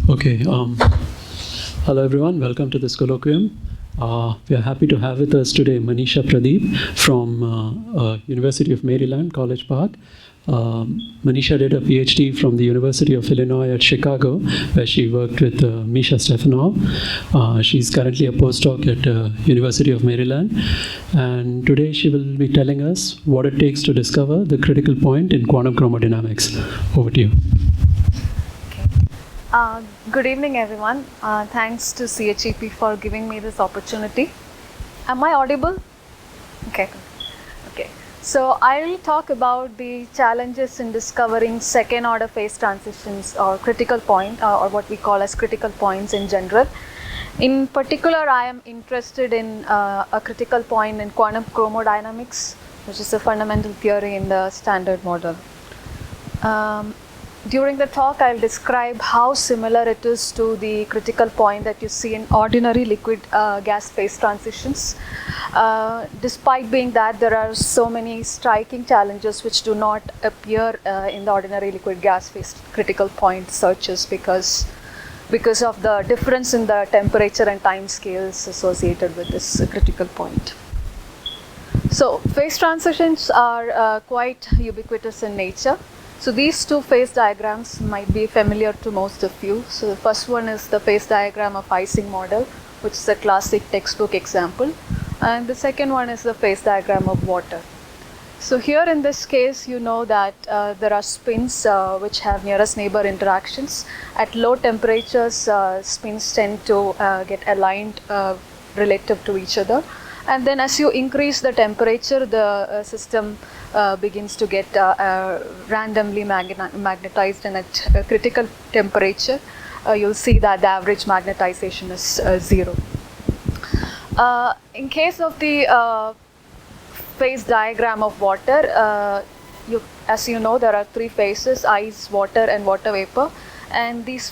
Okay. Hello, everyone. Welcome to this colloquium. We are happy to have with us today Maneesha Pradeep from University of Maryland, College Park. Maneesha did a PhD from the University of Illinois at Chicago, where she worked with Misha Stefanov. She's currently a postdoc at University of Maryland. And today she will be telling us what it takes to discover the critical point in quantum chromodynamics. Over to you. Good evening, everyone. Thanks to CHEP for giving me this opportunity. Am I audible? Okay. So I will talk about the challenges in discovering second-order phase transitions or critical point, or what we call as critical points in general. In particular, I am interested in a critical point in quantum chromodynamics, which is a fundamental theory in the Standard Model. During the talk, I'll describe how similar it is to the critical point that you see in ordinary liquid gas phase transitions. Despite being that, there are so many striking challenges which do not appear in the ordinary liquid gas phase critical point searches because of the difference in the temperature and time scales associated with this critical point. So phase transitions are quite ubiquitous in nature. So these two phase diagrams might be familiar to most of you. So the first one is the phase diagram of Ising model, which is a classic textbook example. And the second one is the phase diagram of water. So here in this case, you know that there are spins which have nearest neighbor interactions. At low temperatures, spins tend to get aligned relative to each other. And then as you increase the temperature, the system begins to get randomly magnetized, and at a critical temperature, you'll see that the average magnetization is 0. In case of the phase diagram of water, as you know, there are three phases: ice, water, and water vapor. And these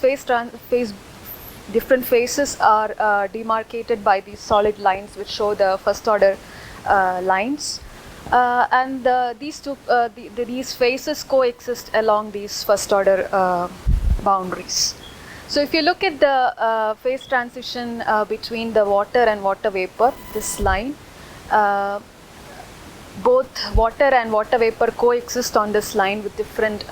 different phases are demarcated by these solid lines which show the first order lines. These phases coexist along these first order boundaries. So if you look at the phase transition between the water and water vapor, this line, both water and water vapor coexist on this line with different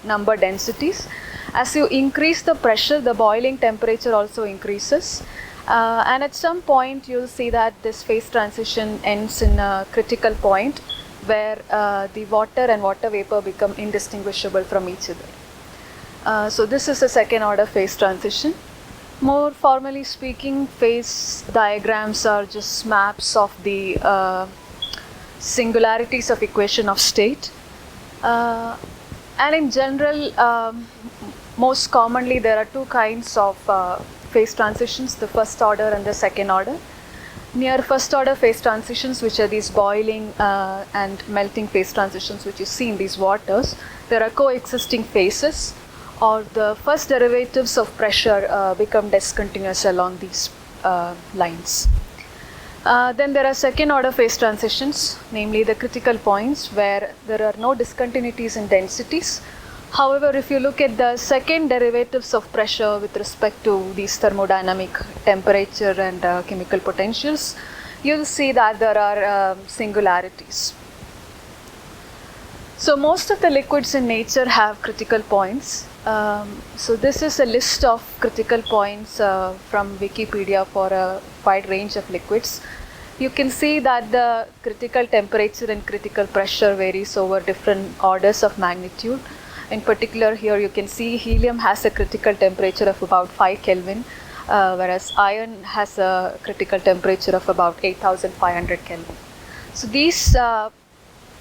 number densities. As you increase the pressure, the boiling temperature also increases. And at some point, you'll see that this phase transition ends in a critical point where the water and water vapor become indistinguishable from each other. So this is a second order phase transition. More formally speaking, phase diagrams are just maps of the singularities of equation of state. And in general, most commonly, there are two kinds of phase transitions, the first order and the second order. Near first order phase transitions, which are these boiling and melting phase transitions which you see in these waters, there are coexisting phases, or the first derivatives of pressure become discontinuous along these lines. Then there are second order phase transitions, namely the critical points where there are no discontinuities in densities. However, if you look at the second derivatives of pressure with respect to these thermodynamic temperature and chemical potentials, you'll see that there are singularities. So most of the liquids in nature have critical points. So this is a list of critical points from Wikipedia for a wide range of liquids. You can see that the critical temperature and critical pressure varies over different orders of magnitude. In particular, here you can see helium has a critical temperature of about 5 Kelvin, whereas iron has a critical temperature of about 8,500 Kelvin. So these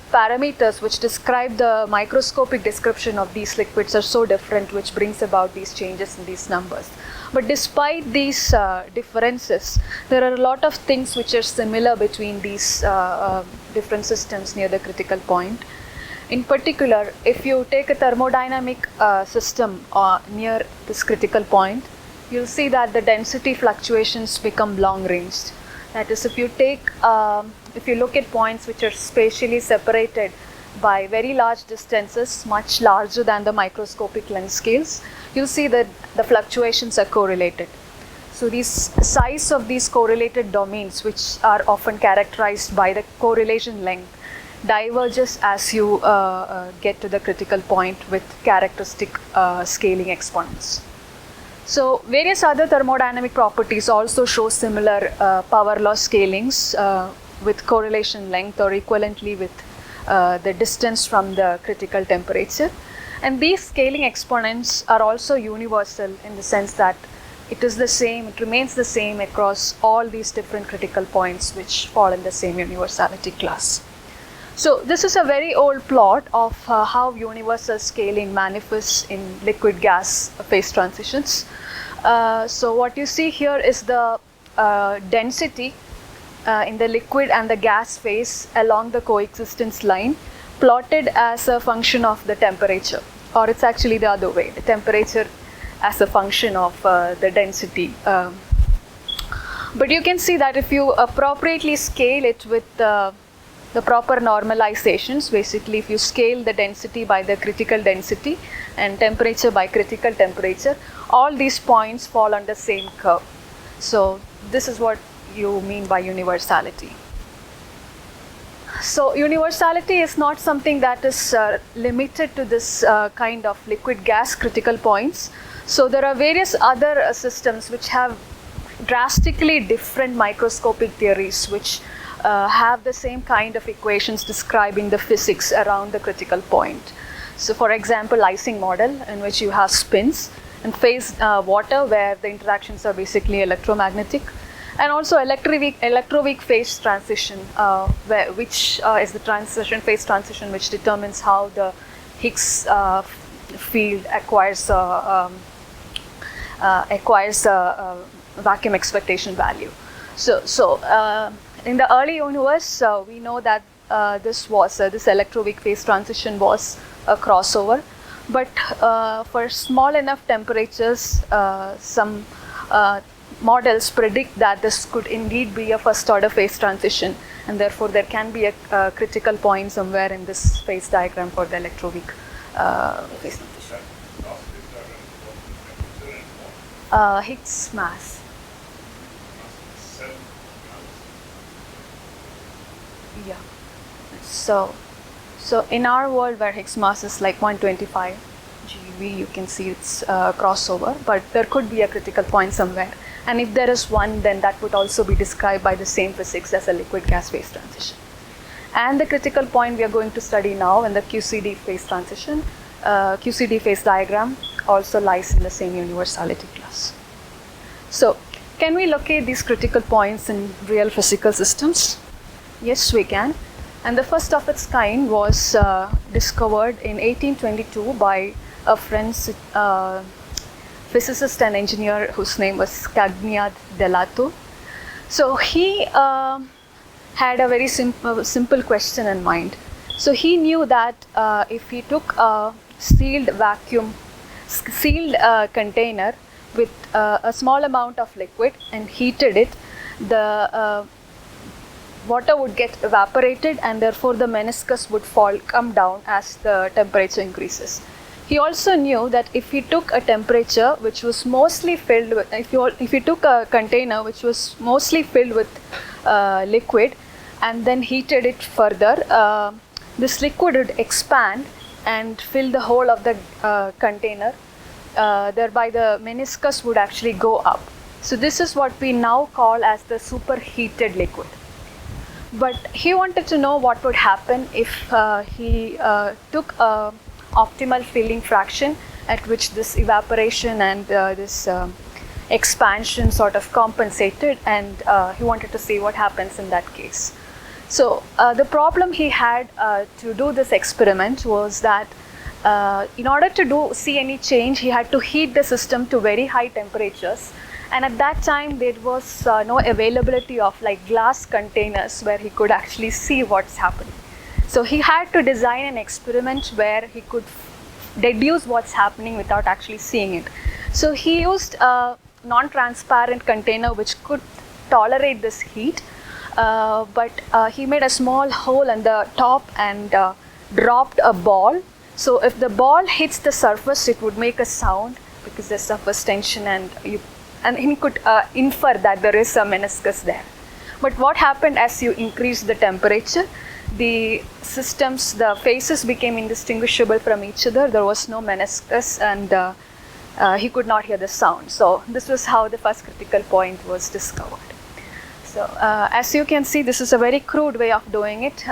parameters which describe the microscopic description of these liquids are so different, which brings about these changes in these numbers. But despite these differences, there are a lot of things which are similar between these different systems near the critical point. In particular, if you take a thermodynamic system near this critical point, you'll see that the density fluctuations become long-ranged. That is, if you look at points which are spatially separated by very large distances, much larger than the microscopic length scales, you'll see that the fluctuations are correlated. So these size of these correlated domains, which are often characterized by the correlation length, diverges as you get to the critical point with characteristic scaling exponents. So various other thermodynamic properties also show similar power law scalings with correlation length or equivalently with the distance from the critical temperature. And these scaling exponents are also universal in the sense that it is the same, it remains the same across all these different critical points which fall in the same universality class. So this is a very old plot of how universal scaling manifests in liquid gas phase transitions. So what you see here is the density in the liquid and the gas phase along the coexistence line plotted as a function of the temperature, or it's actually the other way, the temperature as a function of the density. But you can see that if you appropriately scale it with the proper normalizations, basically if you scale the density by the critical density and temperature by critical temperature, all these points fall on the same curve. So this is what you mean by universality. So universality is not something that is limited to this kind of liquid gas critical points. So there are various other systems which have drastically different microscopic theories which have the same kind of equations describing the physics around the critical point. So for example, Ising model, in which you have spins, and phase water, where the interactions are basically electromagnetic, and also electroweak phase transition, which is the phase transition which determines how the Higgs field acquires vacuum expectation value. So in the early universe, we know that this electroweak phase transition was a crossover, but for small enough temperatures, some models predict that this could indeed be a first order phase transition, and therefore there can be a critical point somewhere in this phase diagram for the electroweak phase transition. Higgs mass. Yeah. So in our world where Higgs mass is like 125 GeV, you can see it's crossover, but there could be a critical point somewhere. And if there is one, then that would also be described by the same physics as a liquid gas phase transition. And the critical point we are going to study now in the QCD phase transition, QCD phase diagram also lies in the same universality class. So can we locate these critical points in real physical systems? Yes, we can. And the first of its kind was discovered in 1822 by a French physicist and engineer whose name was Cagniard Delato. So he had a very simple question in mind. So he knew that if he took a sealed container with a small amount of liquid and heated it, the water would get evaporated, and therefore the meniscus would come down as the temperature increases. He also knew that if he took a temperature which was mostly filled with, if you took a container which was mostly filled with liquid and then heated it further, this liquid would expand and fill the whole of the container. Thereby the meniscus would actually go up. So this is what we now call as the superheated liquid. But he wanted to know what would happen if he took a optimal filling fraction at which this evaporation and this expansion sort of compensated, and he wanted to see what happens in that case. So the problem he had to do this experiment was that in order to see any change, he had to heat the system to very high temperatures. And at that time, there was no availability of like glass containers where he could actually see what's happening. So he had to design an experiment where he could deduce what's happening without actually seeing it. So he used a non-transparent container which could tolerate this heat, but he made a small hole in the top and dropped a ball. So if the ball hits the surface, it would make a sound, because there suffers tension, and he could infer that there is a meniscus there. But what happened as you increase the temperature, the systems, the phases became indistinguishable from each other. There was no meniscus, and he could not hear the sound. So this was how the first critical point was discovered. So as you can see, this is a very crude way of doing it.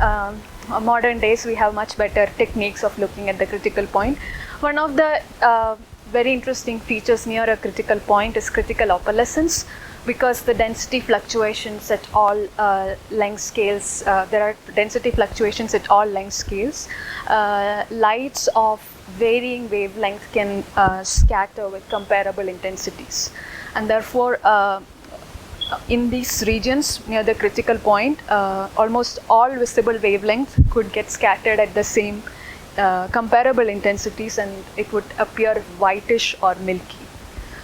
Modern days, we have much better techniques of looking at the critical point. One of the very interesting features near a critical point is critical opalescence, because the density fluctuations at all length scales, there are density fluctuations at all length scales. Lights of varying wavelength can scatter with comparable intensities, and therefore in these regions near the critical point, almost all visible wavelength could get scattered at the same comparable intensities, and it would appear whitish or milky.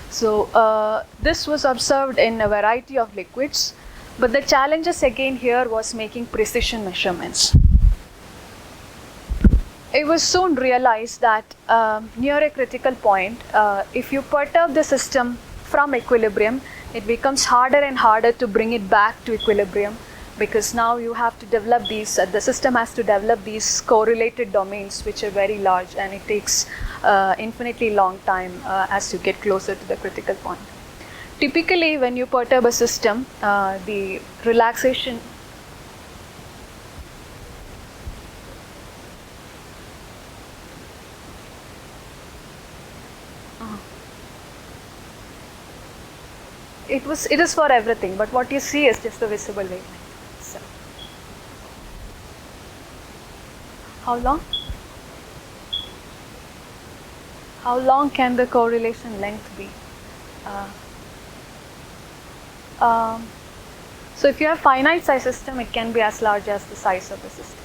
So this was observed in a variety of liquids, but the challenges again here was making precision measurements. It was soon realized that near a critical point, if you perturb the system from equilibrium, it becomes harder and harder to bring it back to equilibrium, because now you have to develop these, the system has to develop these correlated domains which are very large, and it takes infinitely long time as you get closer to the critical point. Typically, when you perturb a system, the relaxation it is for everything, but what you see is just the visible wavelength. So, how long? How long can the correlation length be? So if you have finite size system, it can be as large as the size of the system.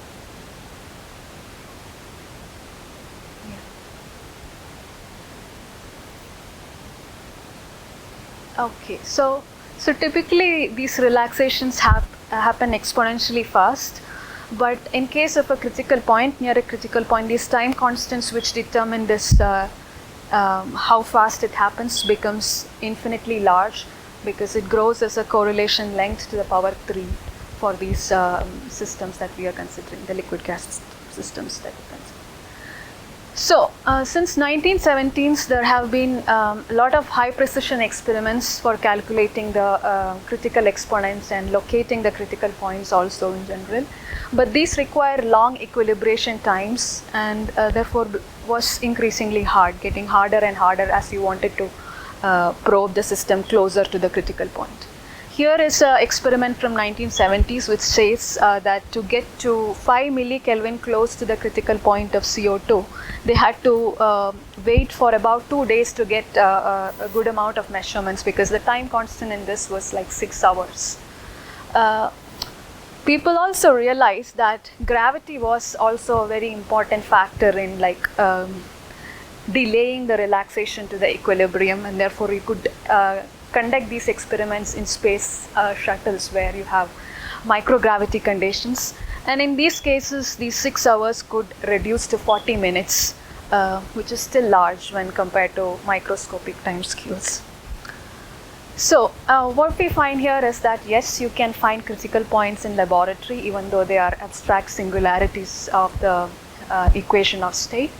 Okay, so typically these relaxations happen exponentially fast, but in case of a critical point, near a critical point, these time constants which determine this how fast it happens becomes infinitely large, because it grows as a correlation length to the power 3 for these systems that we are considering, the liquid gas systems that we consider. So, since 1970s, there have been a lot of high precision experiments for calculating the critical exponents and locating the critical points also in general. But these require long equilibration times, and therefore was increasingly hard, getting harder and harder as you wanted to probe the system closer to the critical point. Here is an experiment from 1970s which says that to get to 5 millikelvin close to the critical point of CO2, they had to wait for about 2 days to get a good amount of measurements, because the time constant in this was like 6 hours. People also realized that gravity was also a very important factor in delaying the relaxation to the equilibrium, and therefore you could conduct these experiments in space shuttles where you have microgravity conditions. And in these cases, these 6 hours could reduce to 40 minutes, which is still large when compared to microscopic time scales. So what we find here is that yes, you can find critical points in laboratory, even though they are abstract singularities of the equation of state.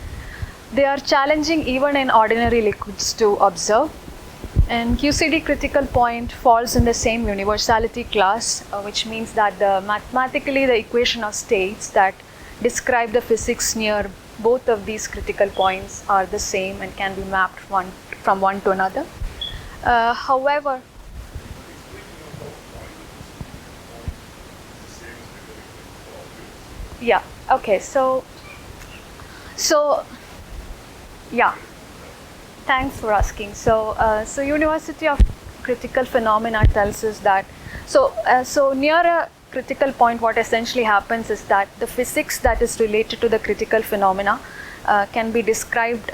They are challenging even in ordinary liquids to observe. And QCD critical point falls in the same universality class, which means that mathematically the equation of states that describe the physics near both of these critical points are the same and can be mapped from one to another. However, yeah, okay, so yeah. Thanks for asking. So University of Critical Phenomena tells us that, so near a critical point, what essentially happens is that the physics that is related to the critical phenomena can be described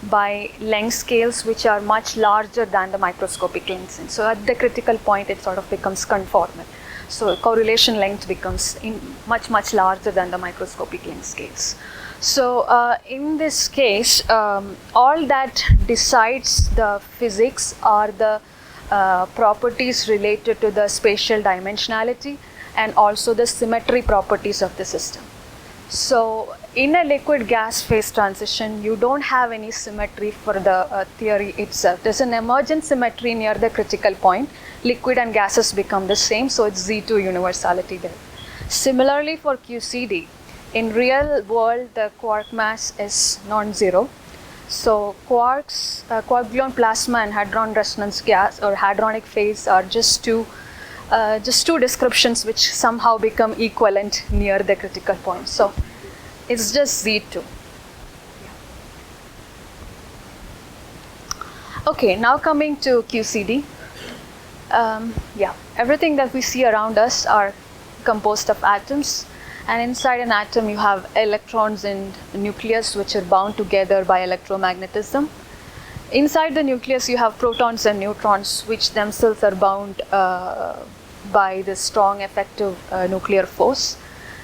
by length scales which are much larger than the microscopic lengths. And so at the critical point, it sort of becomes conformal. So correlation length becomes much larger than the microscopic length scales. So in this case, all that decides the physics are the properties related to the spatial dimensionality and also the symmetry properties of the system. So in a liquid gas phase transition, you don't have any symmetry for the theory itself. There's an emergent symmetry near the critical point. Liquid and gases become the same, so it's Z2 universality there. Similarly for QCD, in real world, the quark mass is non-zero. So quarks, quark-gluon plasma and hadron resonance gas or hadronic phase are just two descriptions which somehow become equivalent near the critical point. So it's just Z2. Okay, now coming to QCD. Everything that we see around us are composed of atoms, and inside an atom you have electrons and nucleus which are bound together by electromagnetism. Inside the nucleus you have protons and neutrons which themselves are bound by the strong effective nuclear force.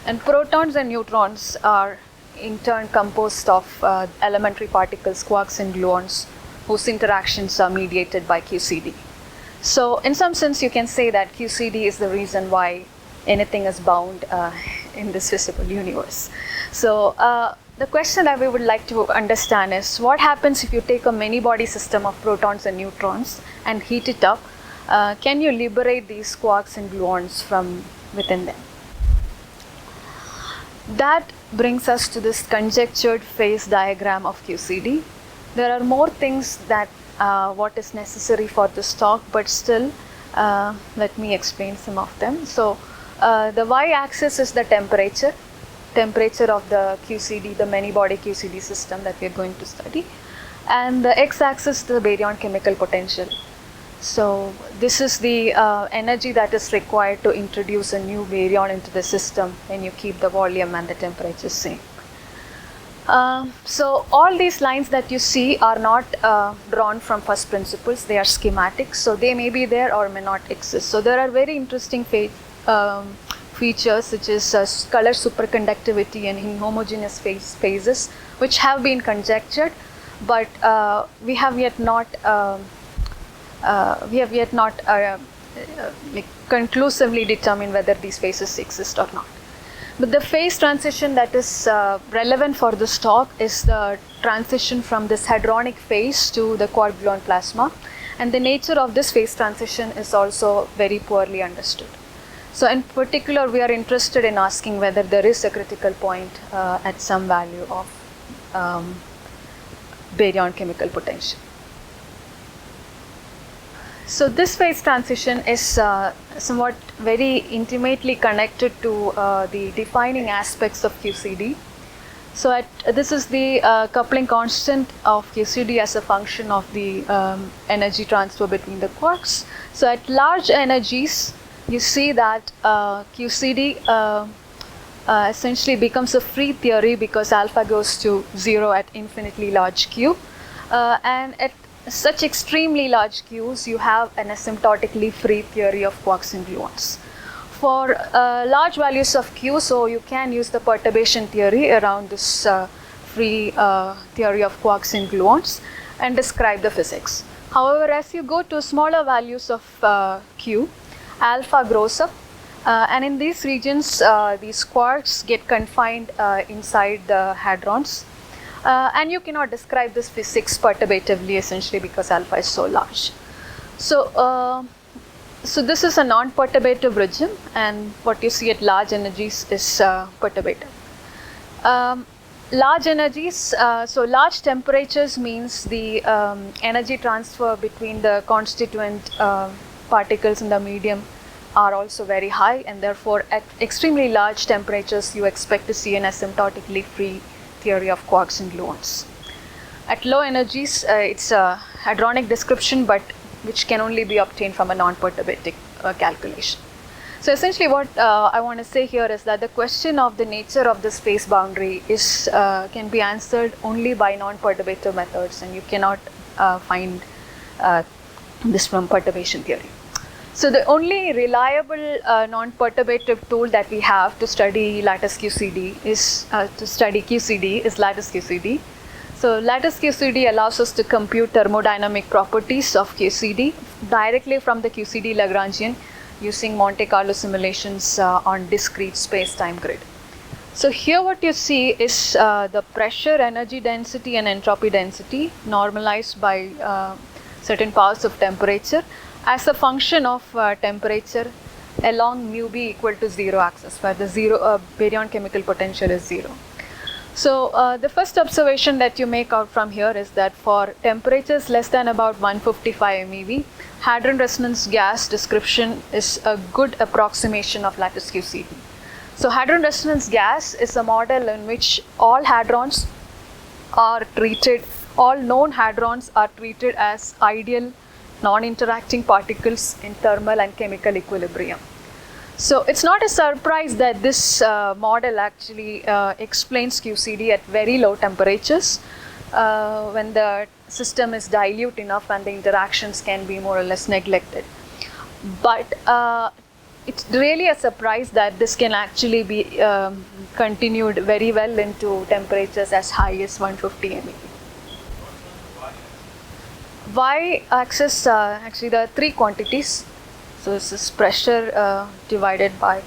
And protons and neutrons are in turn composed of elementary particles, quarks and gluons, whose interactions are mediated by QCD. So in some sense you can say that QCD is the reason why anything is bound in this visible universe. So the question that we would like to understand is what happens if you take a many body system of protons and neutrons and heat it up? Can you liberate these quarks and gluons from within them? That brings us to this conjectured phase diagram of QCD. There are more things that what is necessary for this talk, but still let me explain some of them. So the y-axis is the temperature of the QCD, the many body QCD system that we are going to study, and the x-axis the baryon chemical potential. So this is the energy that is required to introduce a new baryon into the system when you keep the volume and the temperature same. So all these lines that you see are not drawn from first principles, they are schematic, so they may be there or may not exist. So there are very interesting features such as color superconductivity and inhomogeneous phases which have been conjectured, but we have yet not conclusively determined whether these phases exist or not. But the phase transition that is relevant for this talk is the transition from this hadronic phase to the quark-gluon plasma, and the nature of this phase transition is also very poorly understood. So in particular, we are interested in asking whether there is a critical point at some value of baryon chemical potential. So this phase transition is somewhat very intimately connected to the defining aspects of QCD. So this is the coupling constant of QCD as a function of the energy transfer between the quarks. So at large energies, you see that QCD essentially becomes a free theory because alpha goes to 0 at infinitely large Q. And at such extremely large Qs, you have an asymptotically free theory of quarks and gluons. For large values of Q, so you can use the perturbation theory around this free theory of quarks and gluons and describe the physics. However, as you go to smaller values of Q, alpha grows up, and in these regions, these quarks get confined inside the hadrons. And you cannot describe this physics perturbatively, essentially because alpha is so large. So, so this is a non-perturbative regime, and what you see at large energies is perturbative. Large energies, so large temperatures means the energy transfer between the constituent particles in the medium are also very high, and therefore at extremely large temperatures you expect to see an asymptotically free theory of quarks and gluons. At low energies, it's a hadronic description, but which can only be obtained from a non-perturbative calculation. So essentially what I want to say here is that the question of the nature of the space boundary is can be answered only by non-perturbative methods, and you cannot find this from perturbation theory. So the only reliable non-perturbative tool that we have to study lattice QCD is lattice QCD. So lattice QCD allows us to compute thermodynamic properties of QCD directly from the QCD Lagrangian using Monte Carlo simulations on discrete space-time grid. So here what you see is the pressure, energy density and entropy density normalized by certain powers of temperature as a function of temperature along mu b equal to 0 axis, where the baryon chemical potential is 0. So the first observation that you make out from here is that for temperatures less than about 155 MeV, hadron resonance gas description is a good approximation of lattice QCD. So hadron resonance gas is a model in which all hadrons are treated, all known hadrons are treated as ideal non-interacting particles in thermal and chemical equilibrium. So it's not a surprise that this model actually explains QCD at very low temperatures when the system is dilute enough and the interactions can be more or less neglected. But it's really a surprise that this can actually be continued very well into temperatures as high as 150 MeV. Y-axis, actually there are three quantities. So this is pressure divided by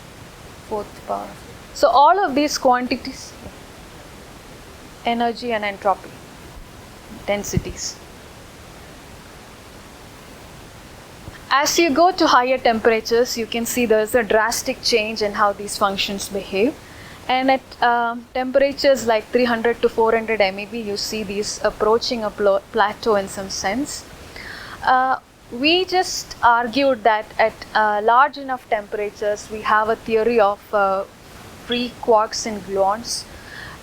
fourth power. So all of these quantities, energy and entropy, densities. As you go to higher temperatures, you can see there's a drastic change in how these functions behave. And at temperatures like 300 to 400 MeV, you see these approaching a plateau in some sense. We just argued that at large enough temperatures, we have a theory of free quarks and gluons.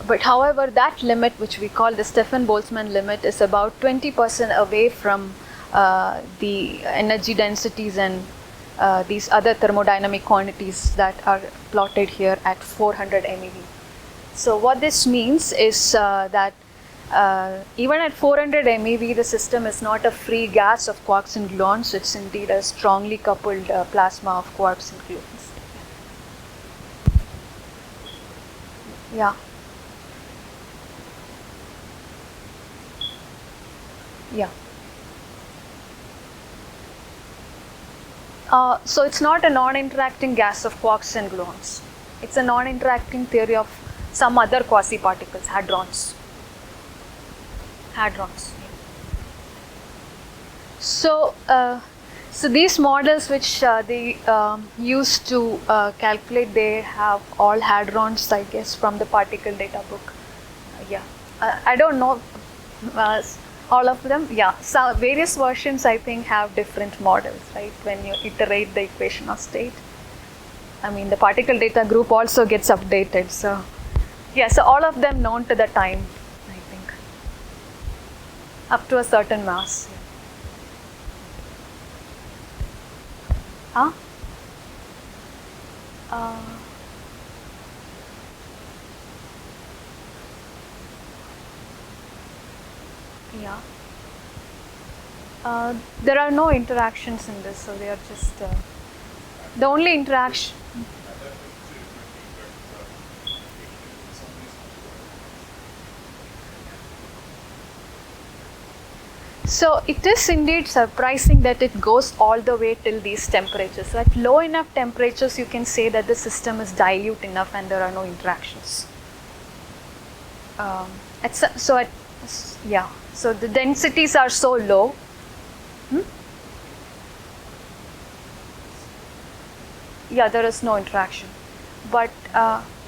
But however, that limit, which we call the Stefan-Boltzmann limit, is about 20% away from the energy densities and these other thermodynamic quantities that are plotted here at 400 MeV. So what this means is that even at 400 MeV, the system is not a free gas of quarks and gluons. It's indeed a strongly coupled plasma of quarks and gluons. Yeah. Yeah. So it's not a non-interacting gas of quarks and gluons. It's a non-interacting theory of some other quasi-particles, hadrons. So, so these models which they used to calculate, they have all hadrons, I guess, from the particle data book. Yeah, I don't know all of them. Yeah, so various versions I think have different models, right? When you iterate the equation of state. I mean, the particle data group also gets updated. So, yeah, so all of them known to the time, I think, up to a certain mass. Huh? Yeah. There are no interactions in this, so they are just the only interaction. So it is indeed surprising that it goes all the way till these temperatures. So at low enough temperatures, you can say that the system is dilute enough and there are no interactions. So the densities are so low. Yeah, there is no interaction. But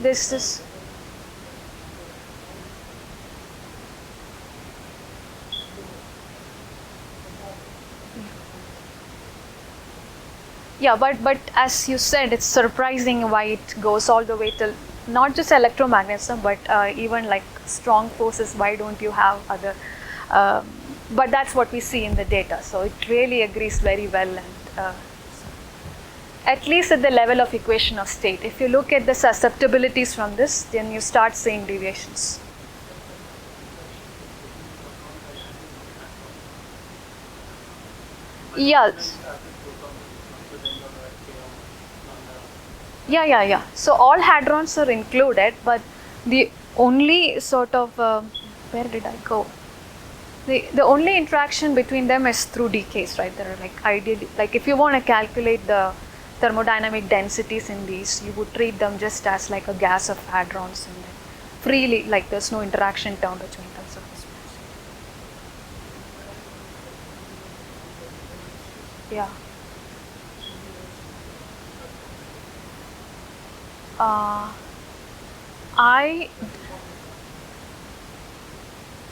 this is. Yeah, but as you said, it's surprising why it goes all the way till not just electromagnetism, but even like strong forces. Why don't you have other? But that's what we see in the data. So it really agrees very well, and at least at the level of equation of state. If you look at the susceptibilities from this, then you start seeing deviations. Yes. Yeah. So all hadrons are included, but the only sort of where did I go? The only interaction between them is through decays, right? There are like ideally, like if you want to calculate the thermodynamic densities in these, you would treat them just as like a gas of hadrons and then freely, like there's no interaction term between them. So yeah. I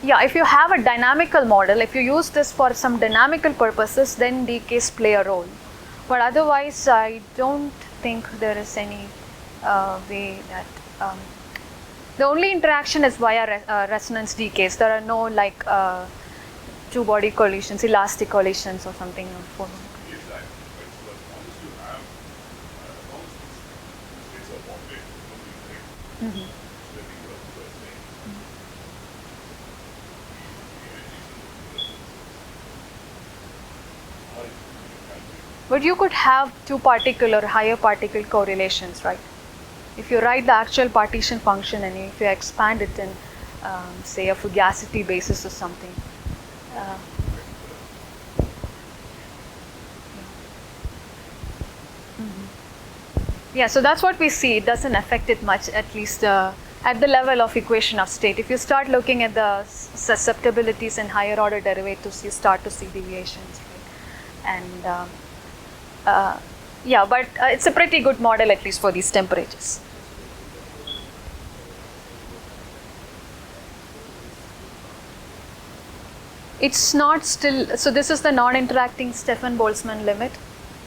Yeah, if you have a dynamical model, if you use this for some dynamical purposes, then decays play a role. But otherwise, I don't think there is any way that the only interaction is via resonance decays. There are no like two body collisions, elastic collisions or something. Mm-hmm. But you could have two particle or higher particle correlations, right? If you write the actual partition function and if you expand it in, say, a fugacity basis or something. Yeah, so that's what we see. It doesn't affect it much, at least at the level of equation of state. If you start looking at the susceptibilities in higher order derivatives, you start to see deviations, right? And yeah, but it's a pretty good model, at least for these temperatures. It's not still, so this is the non-interacting Stefan-Boltzmann limit.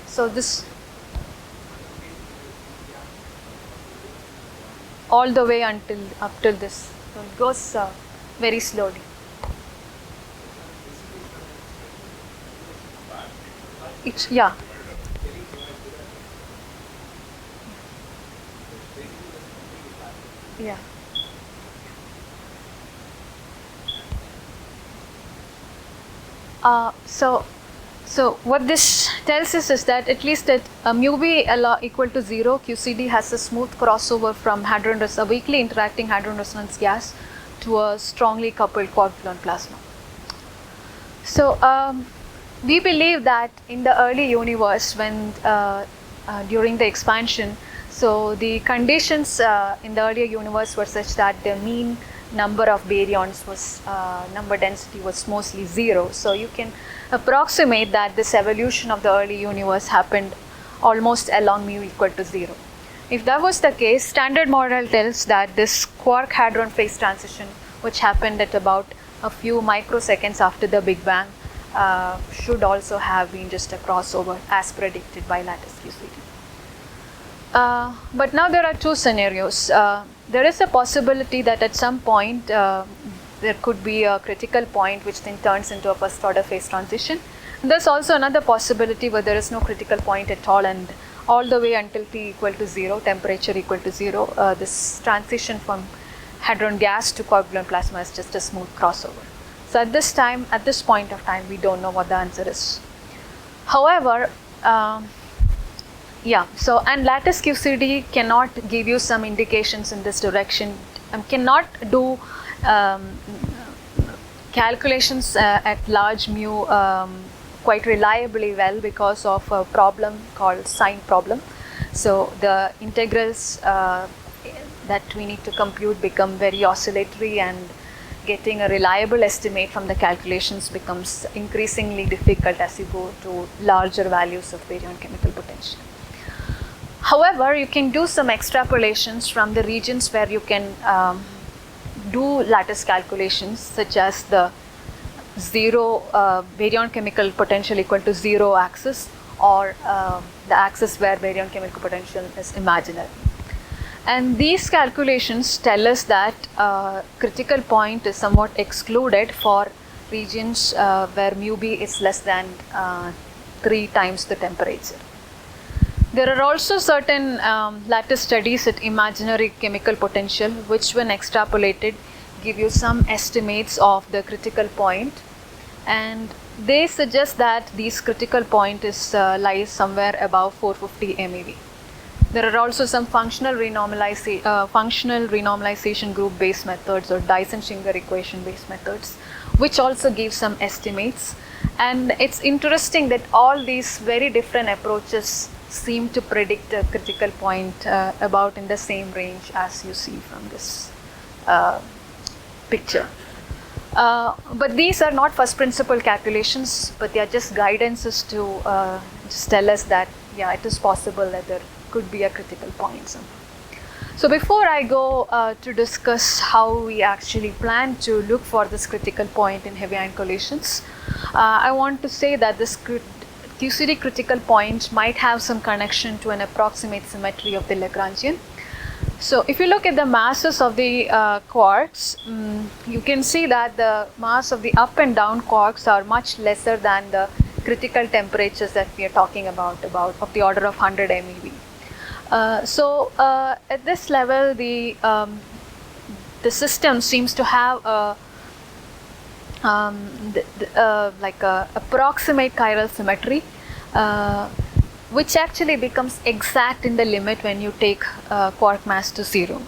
So this all the way until up till this. So it goes very slowly. It's, yeah. Yeah. So what this tells us is that at least at mu b equal to 0, QCD has a smooth crossover from a weakly interacting hadron resonance gas to a strongly coupled quark-gluon plasma. So we believe that in the early universe, when during the expansion, so the conditions in the earlier universe were such that the mean number of baryons was number density was mostly 0. So you can approximate that this evolution of the early universe happened almost along mu equal to 0. If that was the case, standard model tells that this quark hadron phase transition, which happened at about a few microseconds after the Big Bang, should also have been just a crossover as predicted by lattice QCD. But now there are two scenarios. There is a possibility that at some point there could be a critical point which then turns into a first order phase transition. And there's also another possibility where there is no critical point at all, and all the way until T equal to 0, temperature equal to 0, this transition from hadron gas to quark-gluon plasma is just a smooth crossover. So at this point of time, we don't know what the answer is. However, yeah, so and lattice QCD cannot give you some indications in this direction, cannot do calculations at large mu quite reliably well because of a problem called sign problem. So the integrals that we need to compute become very oscillatory, and getting a reliable estimate from the calculations becomes increasingly difficult as you go to larger values of baryon chemical potential. However, you can do some extrapolations from the regions where you can do lattice calculations, such as the 0 baryon chemical potential equal to 0 axis, or the axis where baryon chemical potential is imaginary. And these calculations tell us that critical point is somewhat excluded for regions where mu b is less than 3 times the temperature. There are also certain lattice studies at imaginary chemical potential, which when extrapolated give you some estimates of the critical point, and they suggest that this critical point is lies somewhere above 450 MeV. There are also some functional renormalization group based methods or Dyson-Schinger equation based methods, which also give some estimates. And it's interesting that all these very different approaches seem to predict a critical point about in the same range as you see from this picture. But these are not first principle calculations, but they are just guidances to just tell us that, yeah, it is possible that there could be a critical point somehow. So before I go to discuss how we actually plan to look for this critical point in heavy ion collisions, I want to say that this QCD critical point might have some connection to an approximate symmetry of the Lagrangian. So if you look at the masses of the quarks, you can see that the mass of the up and down quarks are much lesser than the critical temperatures that we are talking about of the order of 100 MeV. So at this level, the system seems to have like a approximate chiral symmetry, which actually becomes exact in the limit when you take quark mass to 0.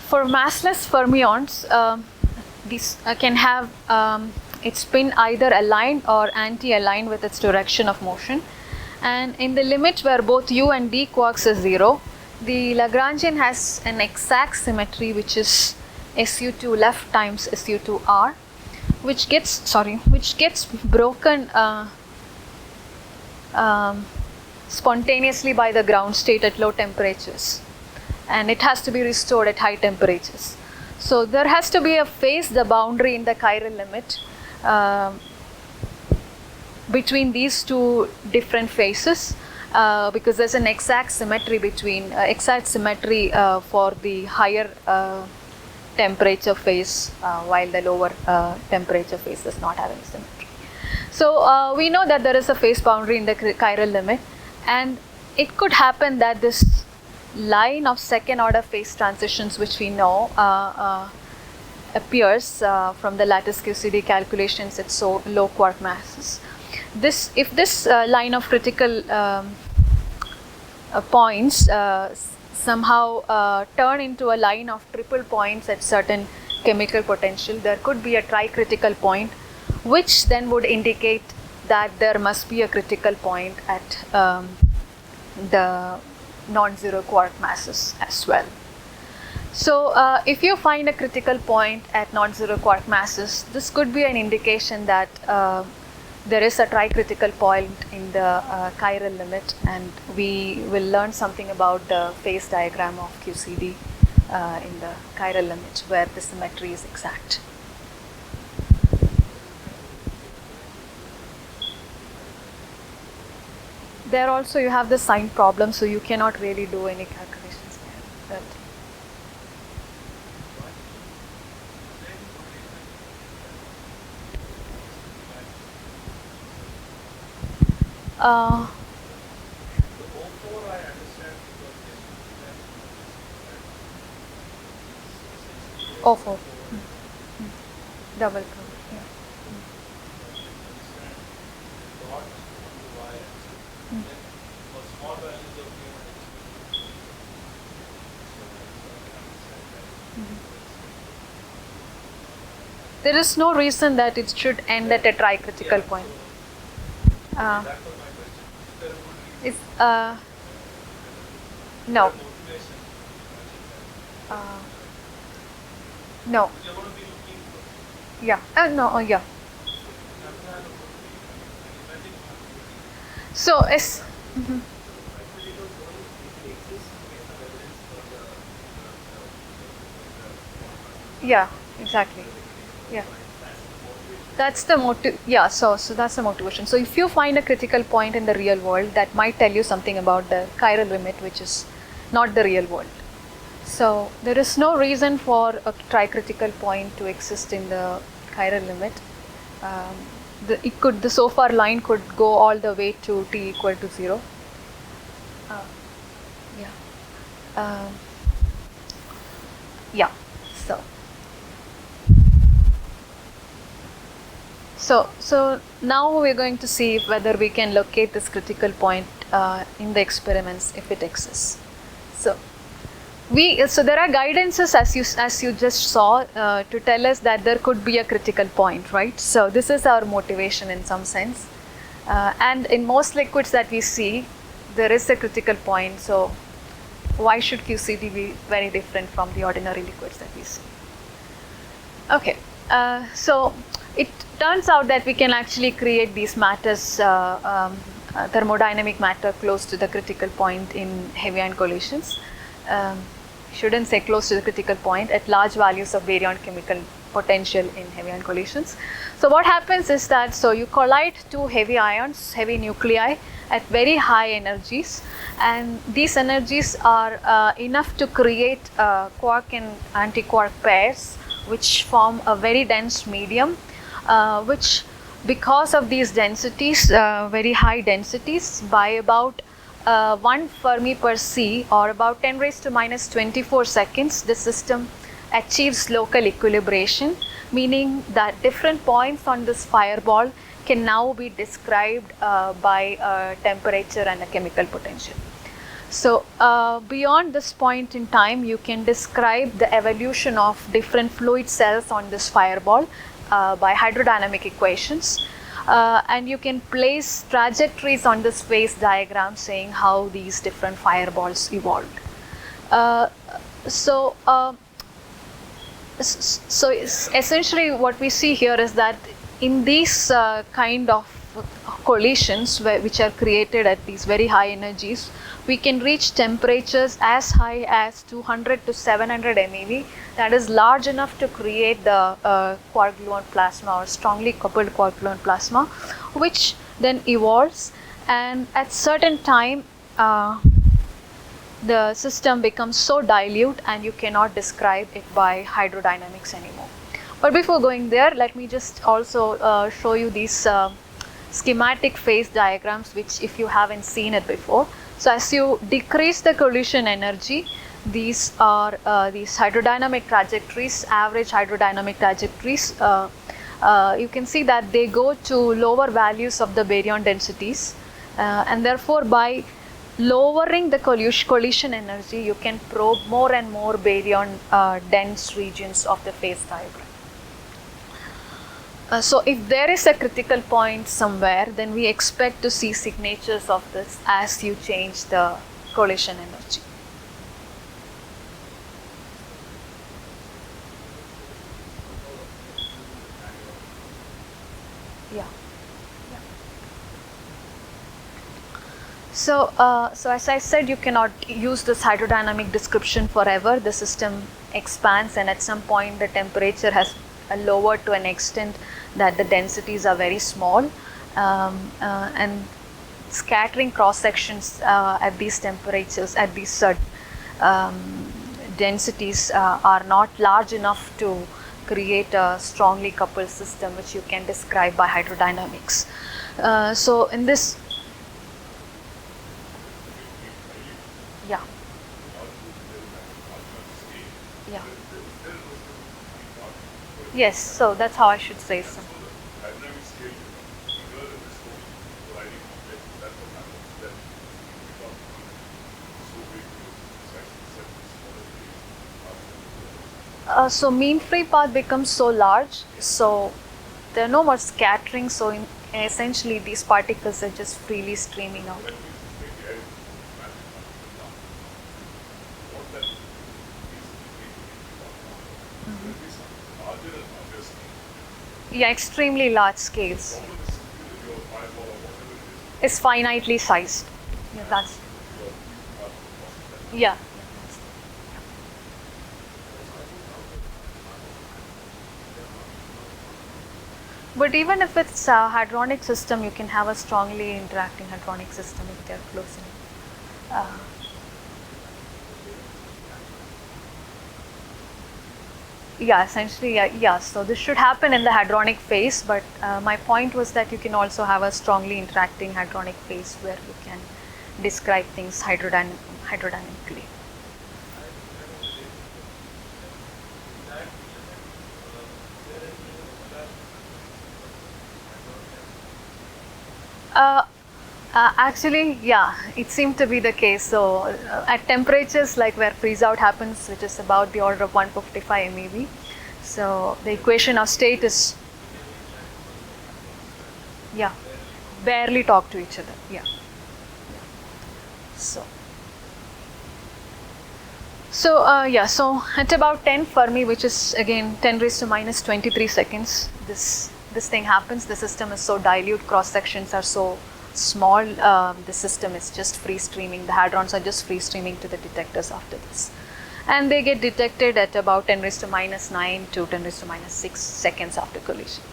For massless fermions, these can have its spin either aligned or anti-aligned with its direction of motion. And in the limit where both u and d quarks is 0, the Lagrangian has an exact symmetry, which is SU2 left times SU2R, which gets broken spontaneously by the ground state at low temperatures, and it has to be restored at high temperatures. So there has to be a phase, the boundary in the chiral limit between these two different phases, because there's an exact symmetry for the higher temperature phase, while the lower temperature phase does not have any symmetry. So we know that there is a phase boundary in the chiral limit, and it could happen that this line of second order phase transitions, which we know appears from the lattice QCD calculations at so low quark masses. If this line of critical points somehow turn into a line of triple points at certain chemical potential, there could be a tricritical point, which then would indicate that there must be a critical point at the non-zero quark masses as well. So if you find a critical point at non-zero quark masses, this could be an indication that there is a tricritical point in the chiral limit, and we will learn something about the phase diagram of QCD in the chiral limit where the symmetry is exact. There also you have the sign problem, so you cannot really do any calculations there. O4. Double curve. Yeah. There is no reason that it should end at a tricritical point. No. No. Yeah. No. Yeah. So it's. Yeah. Exactly. Yeah. That's the motive. Yeah. So that's the motivation. So if you find a critical point in the real world, that might tell you something about the chiral limit, which is not the real world. So there is no reason for a tricritical point to exist in the chiral limit. The so far line could go all the way to t equal to 0. So now we're going to see whether we can locate this critical point in the experiments if it exists. So there are guidances as you just saw to tell us that there could be a critical point, right? So this is our motivation in some sense, and in most liquids that we see, there is a critical point. So why should QCD be very different from the ordinary liquids that we see? Okay, so it turns out that we can actually create these matters, thermodynamic matter close to the critical point in heavy ion collisions. Shouldn't say close to the critical point, at large values of baryon chemical potential in heavy ion collisions. So what happens is that, so you collide two heavy ions, heavy nuclei at very high energies, and these energies are enough to create quark and antiquark pairs which form a very dense medium, which because of these densities, very high densities, by about 1 Fermi per C, or about 10 raised to minus 24 seconds, the system achieves local equilibration, meaning that different points on this fireball can now be described by temperature and a chemical potential. So beyond this point in time, you can describe the evolution of different fluid cells on this fireball by hydrodynamic equations. And you can place trajectories on this phase diagram saying how these different fireballs evolved. So essentially what we see here is that in these kind of collisions which are created at these very high energies, we can reach temperatures as high as 200 to 700 MeV. That is large enough to create the quark-gluon plasma, or strongly coupled quark-gluon plasma, which then evolves, and at certain time the system becomes so dilute and you cannot describe it by hydrodynamics anymore. But before going there, let me just also show you these schematic phase diagrams, which if you haven't seen it before. So as you decrease the collision energy, these are these hydrodynamic trajectories, average hydrodynamic trajectories. You can see that they go to lower values of the baryon densities, and therefore by lowering the collision energy, you can probe more and more baryon dense regions of the phase diagram. So if there is a critical point somewhere, then we expect to see signatures of this as you change the collision energy. Yeah. So as I said, you cannot use this hydrodynamic description forever. The system expands, and at some point the temperature has lowered to an extent that the densities are very small, and scattering cross sections at these temperatures, at these densities, are not large enough to create a strongly coupled system which you can describe by hydrodynamics. So in this, yeah. Yeah. Yes, so that's how I should say so. So mean free path becomes so large, so there are no more scattering, so essentially these particles are just freely streaming out. Yeah, extremely large scales. It's finitely sized. Yeah, that's. Yeah. But even if it's a hadronic system, you can have a strongly interacting hadronic system if they're close enough. Yeah, essentially, yeah. So this should happen in the hadronic phase, but my point was that you can also have a strongly interacting hadronic phase where you can describe things hydrodynamically. Uh, Actually, yeah, it seemed to be the case. So, at temperatures like where freeze out happens, which is about the order of 155 MeV, so the equation of state is, yeah, barely talk to each other. Yeah. So, so at about 10 Fermi, which is again 10 raised to minus 23 seconds, this thing happens. The system is so dilute, cross sections are so small. The system is just free streaming. The hadrons are just free streaming to the detectors after this, and they get detected at about 10 raised to minus 9 to 10 raised to minus 6 seconds after collision.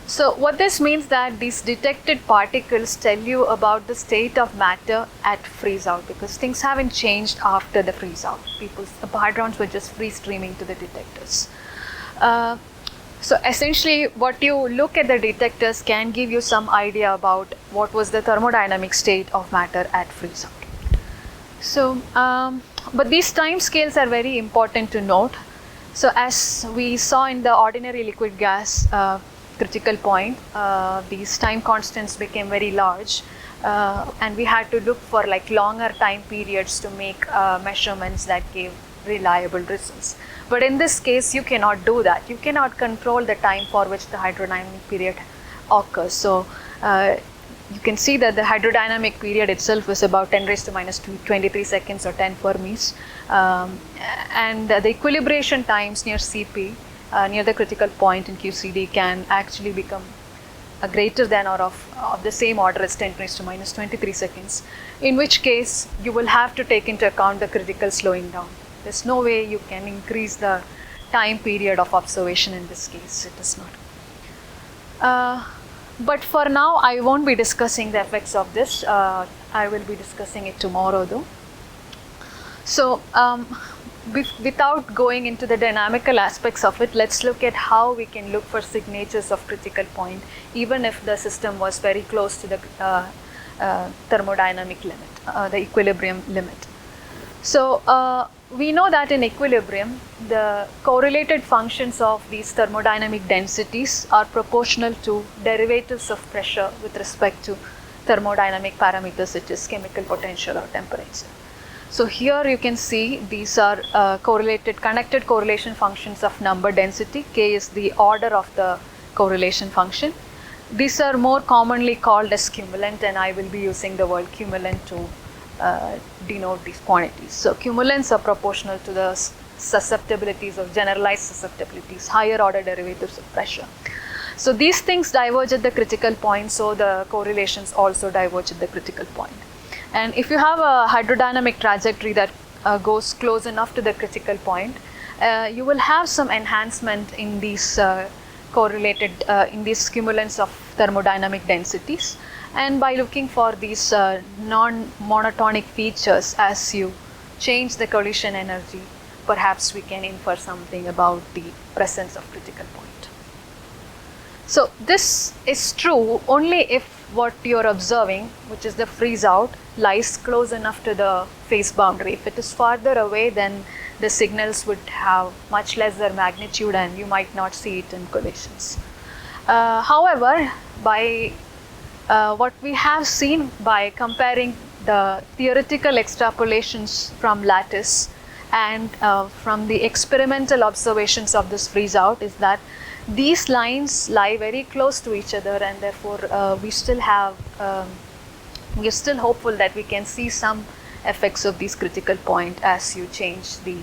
So what this means that these detected particles tell you about the state of matter at freeze out, because things haven't changed after the freeze out. The hadrons were just free streaming to the detectors. So essentially what you look at the detectors can give you some idea about what was the thermodynamic state of matter at freeze out. So, but these time scales are very important to note. So as we saw in the ordinary liquid gas critical point, these time constants became very large, and we had to look for like longer time periods to make measurements that gave reliable results. But in this case, you cannot do that. You cannot control the time for which the hydrodynamic period occurs. So you can see that the hydrodynamic period itself is about 10 raised to minus 23 seconds or 10 Fermis, and the equilibration times near CP, near the critical point in QCD, can actually become greater than or of the same order as 10 raised to minus 23 seconds, in which case you will have to take into account the critical slowing down. There's no way you can increase the time period of observation in this case. It is not. But for now, I won't be discussing the effects of this. I will be discussing it tomorrow though. So without going into the dynamical aspects of it, let's look at how we can look for signatures of critical point, even if the system was very close to the thermodynamic limit, the equilibrium limit. So we know that in equilibrium, the correlated functions of these thermodynamic densities are proportional to derivatives of pressure with respect to thermodynamic parameters such as chemical potential or temperature. So here you can see these are connected correlation functions of number density. K is the order of the correlation function. These are more commonly called as cumulant, and I will be using the word cumulant to denote these quantities. So cumulants are proportional to the susceptibilities of generalized susceptibilities, higher order derivatives of pressure. So these things diverge at the critical point, so the correlations also diverge at the critical point. And if you have a hydrodynamic trajectory that goes close enough to the critical point, you will have some enhancement in these correlated, in these cumulants of thermodynamic densities. And by looking for these non-monotonic features as you change the collision energy, perhaps we can infer something about the presence of critical point. So this is true only if what you are observing, which is the freeze out, lies close enough to the phase boundary. If it is farther away, then the signals would have much lesser magnitude and you might not see it in collisions. However, by what we have seen by comparing the theoretical extrapolations from lattice and from the experimental observations of this freeze out is that these lines lie very close to each other, and therefore we are still hopeful that we can see some effects of these critical point as you change the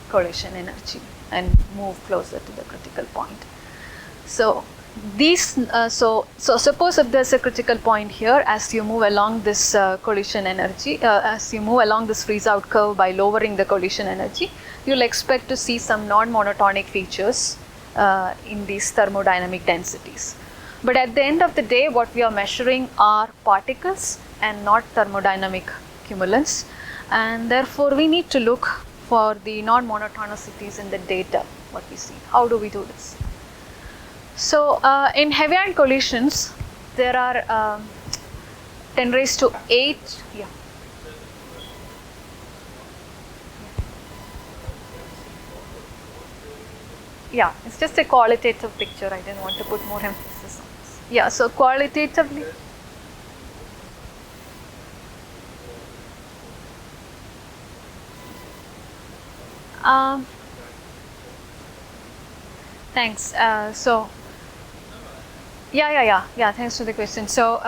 collision energy and move closer to the critical point. So these so suppose if there's a critical point here, as you move along this collision energy, as you move along this freeze out curve by lowering the collision energy, you'll expect to see some non-monotonic features in these thermodynamic densities. But at the end of the day, what we are measuring are particles and not thermodynamic cumulants, and therefore we need to look for the non-monotonicities in the data, what we see. How do we do this? So in heavy ion collisions, there are 10 raised to 8, yeah, it's just a qualitative picture. I didn't want to put more emphasis on this. Yeah, so qualitatively. Um, Thanks. Yeah. Thanks for the question. So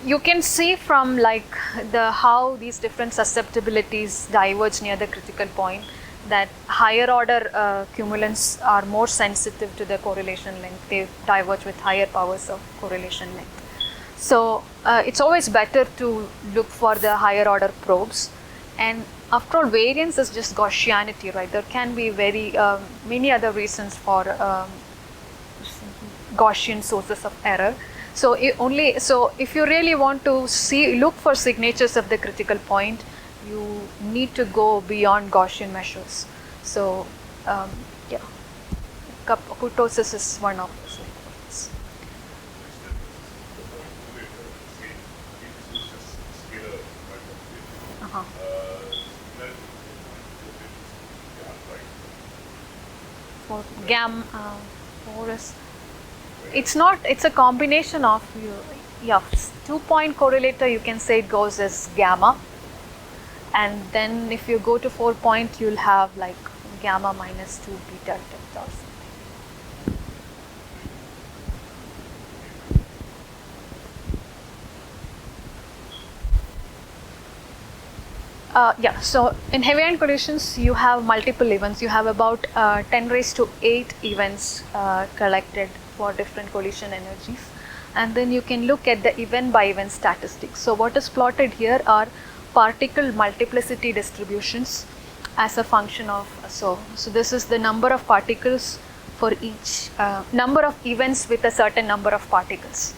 you can see from like the how these different susceptibilities diverge near the critical point that higher order cumulants are more sensitive to the correlation length. They diverge with higher powers of correlation length. So it's always better to look for the higher order probes. And after all, variance is just Gaussianity, right? There can be very many other reasons for Gaussian sources of error. So if you really want to look for signatures of the critical point, you need to go beyond Gaussian measures. So yeah, kurtosis is one of those. Uh-huh. For gamma, it's a combination of, yeah, 2-point correlator, you can say it goes as gamma. And then if you go to 4-point, you'll have like gamma minus 2 beta delta or something. Yeah, so in heavy ion collisions, you have multiple events. You have about 10 raised to 8 events collected for different collision energies. And then you can look at the event by event statistics. So what is plotted here are particle multiplicity distributions as a function of, so this is the number of particles for each, number of events with a certain number of particles,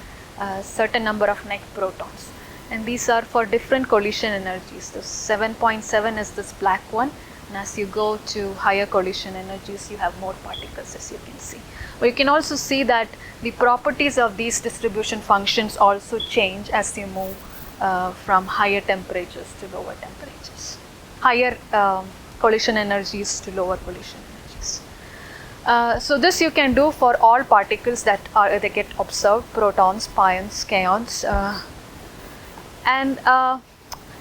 certain number of net protons. And these are for different collision energies. The 7.7 is this black one, and as you go to higher collision energies, you have more particles, as you can see. But you can also see that the properties of these distribution functions also change as you move from higher temperatures to lower temperatures, higher collision energies to lower collision energies. So this you can do for all particles that get observed: protons, pions, kaons.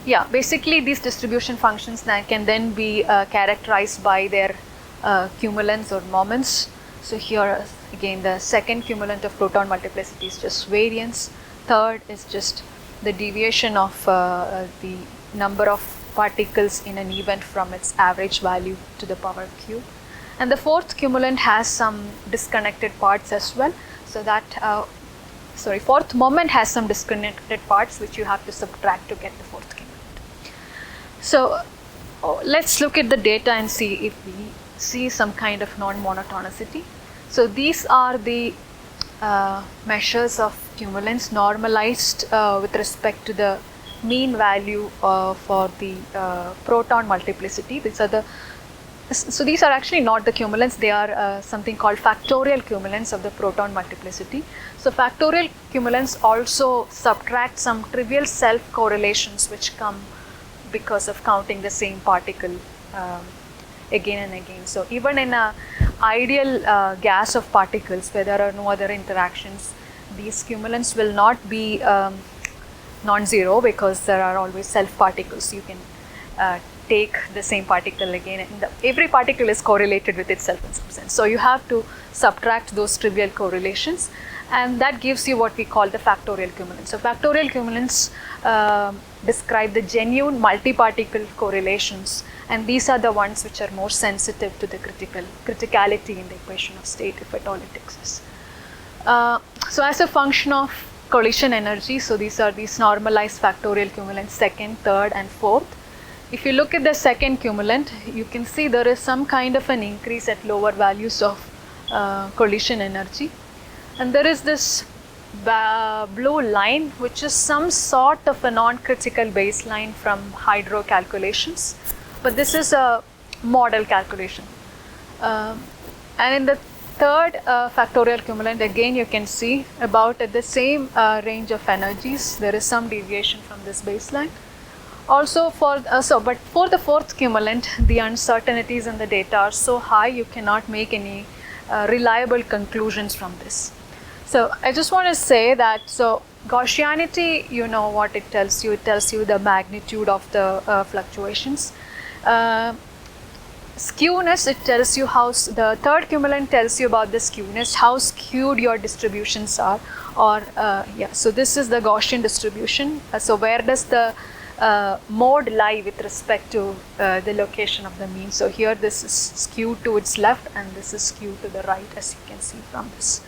Yeah, basically these distribution functions can then be characterized by their cumulants or moments. So here again, the second cumulant of proton multiplicity is just variance. Third is just the deviation of the number of particles in an event from its average value to the power q. And the fourth cumulant has some disconnected parts as well. So that fourth moment has some disconnected parts which you have to subtract to get the fourth cumulant. So let's look at the data and see if we see some kind of non-monotonicity. So these are the measures of cumulants normalized with respect to the mean value for the proton multiplicity. So these are actually not the cumulants, they are something called factorial cumulants of the proton multiplicity. So factorial cumulants also subtract some trivial self-correlations which come because of counting the same particle again and again. So even in an ideal gas of particles where there are no other interactions, these cumulants will not be non-zero because there are always self-particles. You can take the same particle again, and every particle is correlated with itself in some sense. So you have to subtract those trivial correlations, and that gives you what we call the factorial cumulants. So factorial cumulants describe the genuine multi-particle correlations, and these are the ones which are more sensitive to the criticality in the equation of state, if at all it exists. So as a function of collision energy, so these are these normalized factorial cumulants, second, third and fourth. If you look at the second cumulant, you can see there is some kind of an increase at lower values of collision energy. And there is this blue line which is some sort of a non-critical baseline from hydro calculations, but this is a model calculation. And in the third factorial cumulant, again you can see about at the same range of energies, there is some deviation from this baseline. Also but for the fourth cumulant, the uncertainties in the data are so high you cannot make any reliable conclusions from this. So I just want to say that, so Gaussianity, you know what it tells you. It tells you the magnitude of the fluctuations. Skewness, it tells you how, the third cumulant tells you about the skewness, how skewed your distributions are, or yeah, so this is the Gaussian distribution. So where does the mode lie with respect to the location of the mean? So here this is skewed to its left and this is skewed to the right, as you can see from this.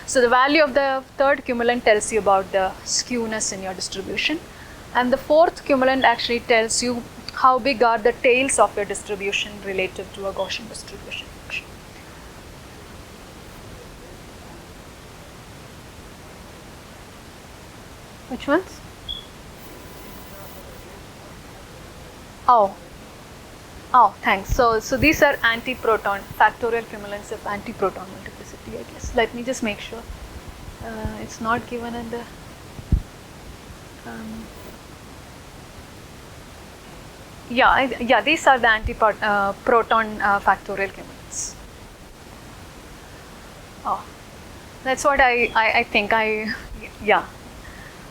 So the value of the third cumulant tells you about the skewness in your distribution, and the fourth cumulant actually tells you how big are the tails of your distribution relative to a Gaussian distribution function. Which ones? Oh, thanks. So these are anti-proton, factorial cumulants of anti-proton multiplicity, I guess. Let me just make sure. It's not given in the... yeah, these are the anti-proton factorial cumulants. Oh, that's what I think. Yeah.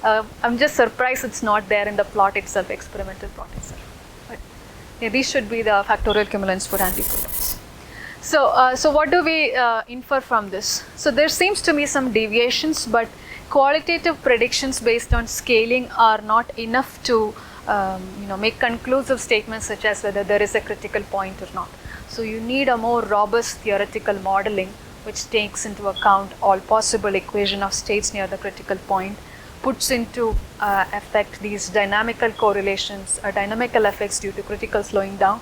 I'm just surprised it's not there in the plot itself, experimental plot itself. But yeah, these should be the factorial cumulants for antiprotons. So what do we infer from this? So there seems to be some deviations, but qualitative predictions based on scaling are not enough to make conclusive statements such as whether there is a critical point or not. So you need a more robust theoretical modeling which takes into account all possible equation of states near the critical point, puts into effect these dynamical correlations, dynamical effects due to critical slowing down,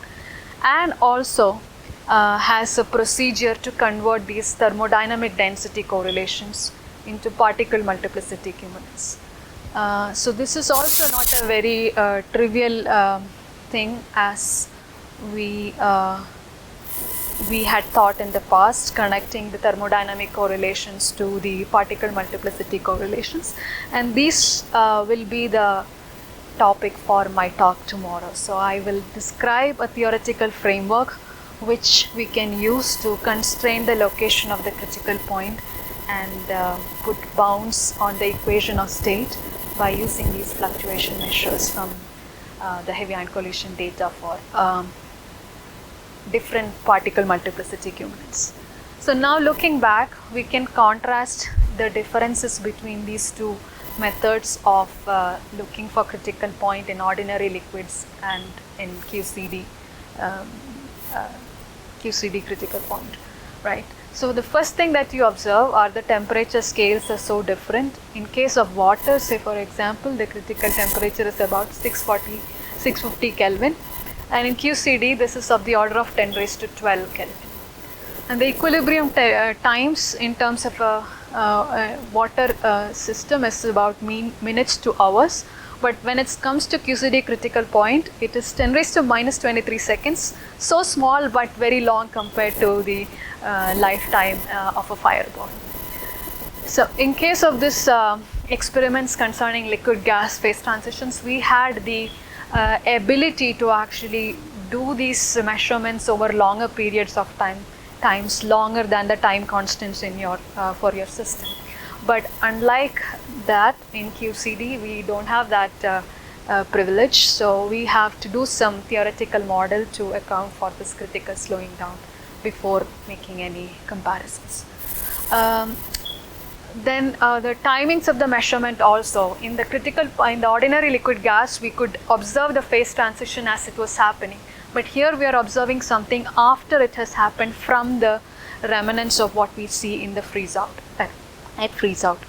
and also has a procedure to convert these thermodynamic density correlations into particle multiplicity cumulants. So this is also not a very trivial thing, as we had thought in the past, connecting the thermodynamic correlations to the particle multiplicity correlations, and these will be the topic for my talk tomorrow. So I will describe a theoretical framework which we can use to constrain the location of the critical point and put bounds on the equation of state by using these fluctuation measures from the heavy ion collision data for different particle multiplicity cumulants. So now looking back, we can contrast the differences between these two methods of looking for critical point in ordinary liquids and in QCD, QCD critical point, right? So the first thing that you observe are the temperature scales are so different. In case of water, say for example, the critical temperature is about 650 Kelvin, and in QCD this is of the order of 10 raised to 12 Kelvin. And the equilibrium times in terms of a water system is about minutes to hours, but when it comes to QCD critical point, it is 10 raised to minus 23 seconds, so small but very long compared to the lifetime of a fireball. So in case of this experiments concerning liquid gas phase transitions, we had the ability to actually do these measurements over longer periods of times longer than the time constants in your for your system. But unlike that, in QCD we don't have that privilege, so we have to do some theoretical model to account for this critical slowing down before making any comparisons. Then the timings of the measurement also, in the ordinary liquid gas we could observe the phase transition as it was happening, but here we are observing something after it has happened from the remnants of what we see in the freeze out, at freeze out.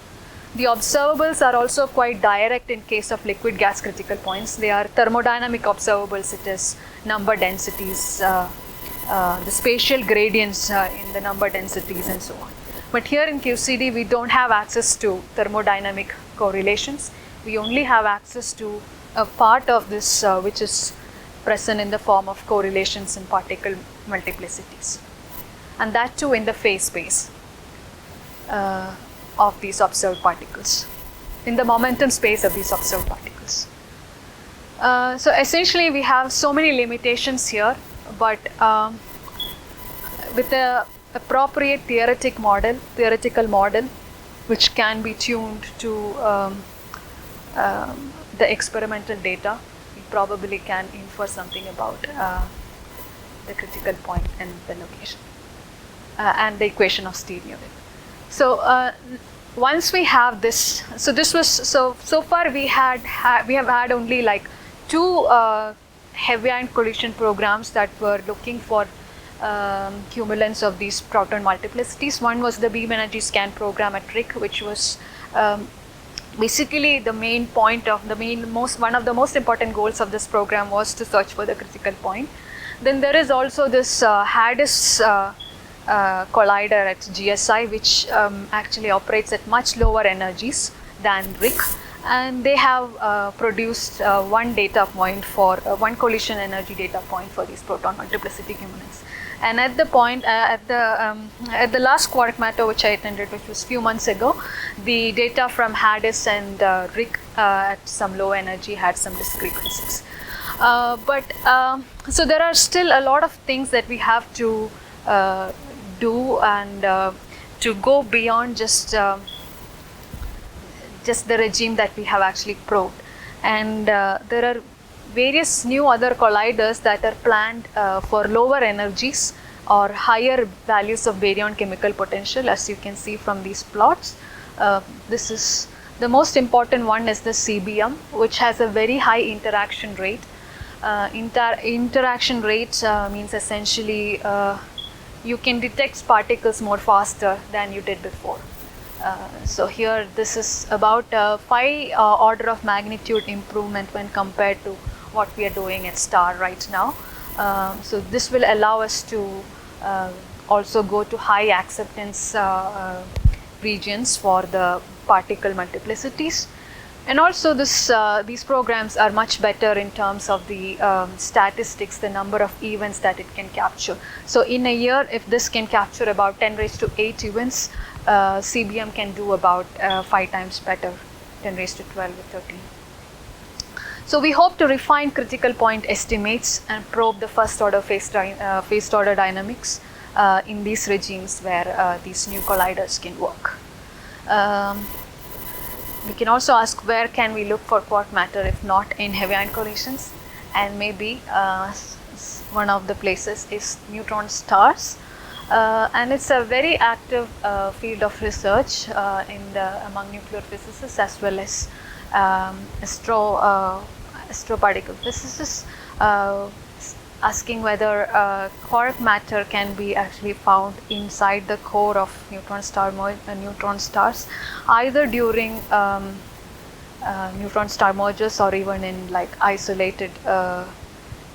The observables are also quite direct in case of liquid gas critical points. They are thermodynamic observables, it is number densities, the spatial gradients in the number densities and so on. But here in QCD we don't have access to thermodynamic correlations. We only have access to a part of this which is present in the form of correlations in particle multiplicities, and that too in the phase space of these observed particles, in the momentum space of these observed particles. So essentially we have so many limitations here, but with the appropriate theoretical model, which can be tuned to the experimental data, we probably can infer something about the critical point and the location and the equation of Steele-Newton. So once we have this, so this was so far we have had only like two heavy ion collision programs that were looking for cumulants of these proton multiplicities. One was the beam energy scan program at RIC, which was basically the main point of one of the most important goals of this program was to search for the critical point. Then there is also this Hadis collider at GSI, which actually operates at much lower energies than RIC, and they have produced one data point for one collision energy data point for these proton multiplicity cumulants. And at the point at the last quark matter which I attended, which was a few months ago, the data from Hadis and RIC at some low energy had some discrepancies. So there are still a lot of things that we have to do and to go beyond just the regime that we have actually probed. And there are various new other colliders that are planned for lower energies or higher values of baryon chemical potential, as you can see from these plots. This is the most important one is the CBM, which has a very high interaction rate. Interaction rate means essentially you can detect particles more faster than you did before. So here this is about 5 order of magnitude improvement when compared to what we are doing at STAR right now. So this will allow us to also go to high acceptance regions for the particle multiplicities. And also these programs are much better in terms of the statistics, the number of events that it can capture. So in a year, if this can capture about 10 raised to 8 events, CBM can do about 5 times better, 10 raised to 12 or 13. So we hope to refine critical point estimates and probe the first order phased order dynamics in these regimes where these new colliders can work. We can also ask where can we look for quark matter if not in heavy ion collisions, and maybe one of the places is neutron stars. And it's a very active field of research among nuclear physicists as well as astroparticle physicists, asking whether quark matter can be actually found inside the core of neutron stars, either during neutron star mergers or even in like isolated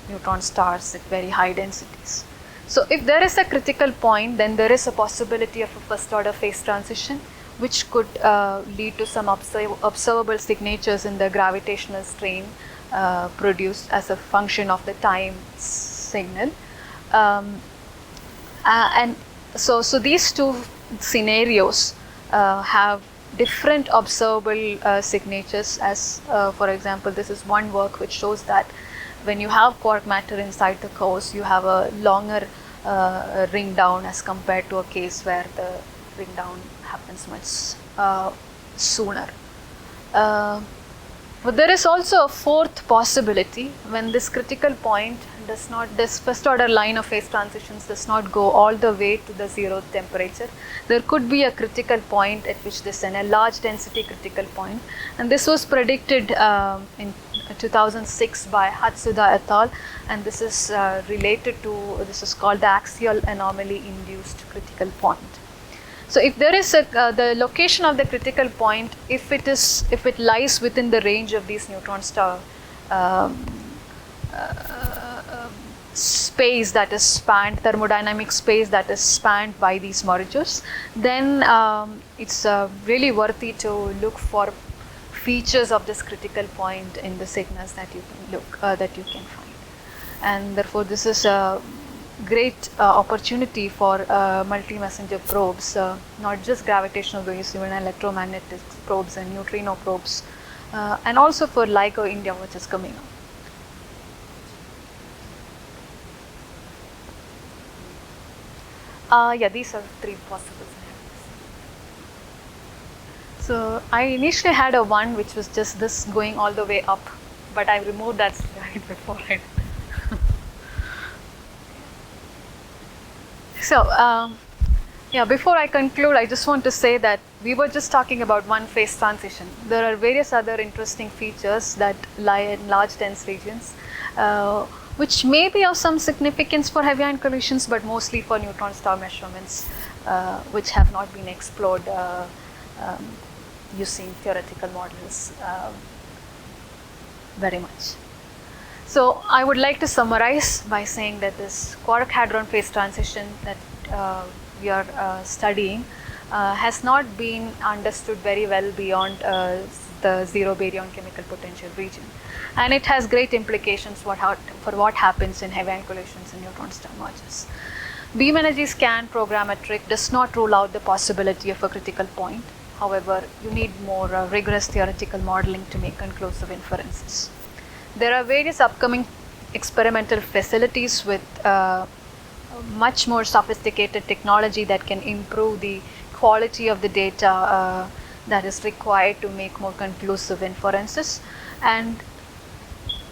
neutron stars at very high densities. So if there is a critical point, then there is a possibility of a first order phase transition, which could lead to some observable signatures in the gravitational strain produced as a function of the time signal. And so these two scenarios have different observable signatures, as for example, this is one work which shows that when you have quark matter inside the cores, you have a longer ring down as compared to a case where the ring down happens much sooner. But there is also a fourth possibility when this critical point this first order line of phase transitions does not go all the way to the 0th temperature. There could be a critical point at which this is a large density critical point, and this was predicted in 2006 by Hatsuda et al. And this is this is called the axial anomaly induced critical point. So if there is the location of the critical point, if it lies within the range of these neutron star space that is spanned, thermodynamic space that is spanned by these mergers, then it's really worthy to look for features of this critical point in the signals that you can find. And therefore this is a great opportunity for multi-messenger probes, not just gravitational waves, even electromagnetic probes and neutrino probes, and also for LIGO India, which is coming up. Yeah, these are three possible scenarios. So I initially had a one which was just this going all the way up, but I removed that slide before I did. So yeah, before I conclude, I just want to say that we were just talking about one phase transition. There are various other interesting features that lie in large dense regions, which may be of some significance for heavy ion collisions, but mostly for neutron star measurements, which have not been explored using theoretical models very much. So I would like to summarize by saying that this quark-hadron phase transition that we are studying has not been understood very well beyond the zero baryon chemical potential region, and it has great implications for what happens in heavy ion collisions and neutron star mergers. Beam energy scan programmatic does not rule out the possibility of a critical point. However, you need more rigorous theoretical modeling to make conclusive inferences. There are various upcoming experimental facilities with much more sophisticated technology that can improve the quality of the data that is required to make more conclusive inferences. And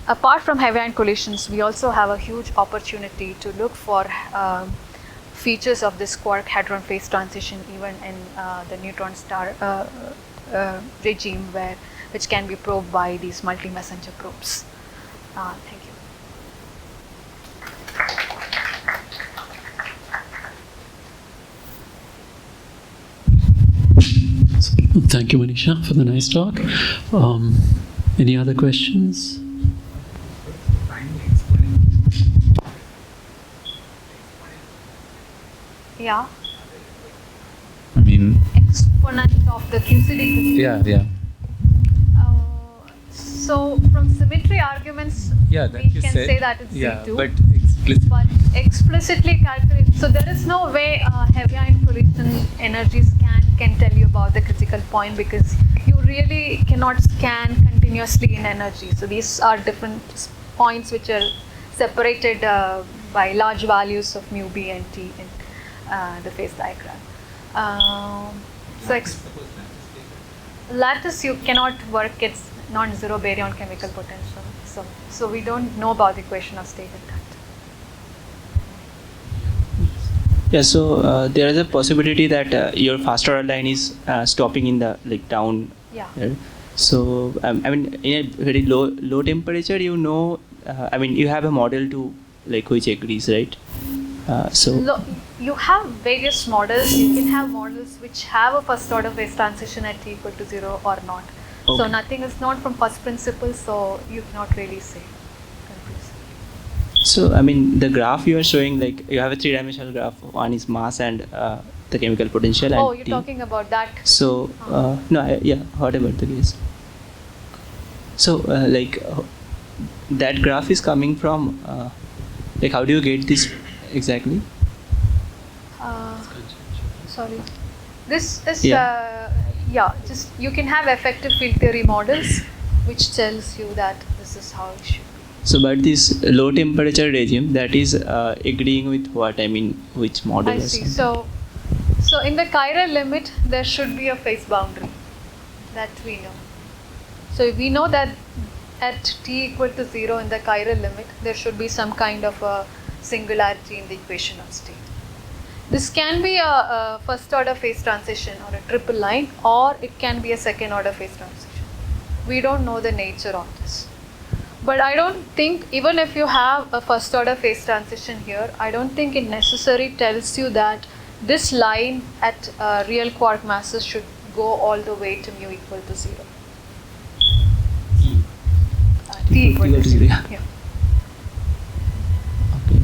apart from heavy ion collisions, we also have a huge opportunity to look for features of this quark-hadron phase transition even in the neutron star regime, which can be probed by these multi-messenger probes. Thank you. Thank you, Maneesha, for the nice talk. Any other questions? Yeah. I mean, Exponent of the QCD. yeah. So from symmetry arguments, Yeah, that we you can said. say that it's Yeah, Z2. but explicit. But explicitly calculate. So there is no way heavy ion collision energy scan can tell you about the critical point, because you really cannot scan continuously in energy. So these are different points which are separated by large values of mu, b, and t in the phase diagram. Lattice you cannot work its non-zero baryon chemical potential. So we don't know about the equation of state at that. Yeah, so there is a possibility that your fast order line is stopping in the down. Yeah. There. So I mean, in a very low temperature, you have a model to which agrees, right? You have various models. You can have models which have a first order phase transition at t equal to 0 or not. Okay. So nothing is known from first principle, so you cannot really say conclusively. So I mean, the graph you are showing, you have a three-dimensional graph. One is mass and the chemical potential. Oh, and you're T. talking about that. So what about the case? So that graph is coming from how do you get this exactly? Sorry. This is Yeah. just you can have effective field theory models which tells you that this is how it should be. So, but this low temperature regime, that is agreeing with what? I mean, which model? I or see. something? So in the chiral limit, there should be a phase boundary that we know. So we know that at t equal to 0 in the chiral limit, there should be some kind of a singularity in the equation of state. This can be a first order phase transition or a triple line, or it can be a second order phase transition. We don't know the nature of this. But I don't think, even if you have a first order phase transition here, I don't think it necessarily tells you that this line at real quark masses should go all the way to mu equal to 0. T equal to 0. Yeah. Okay.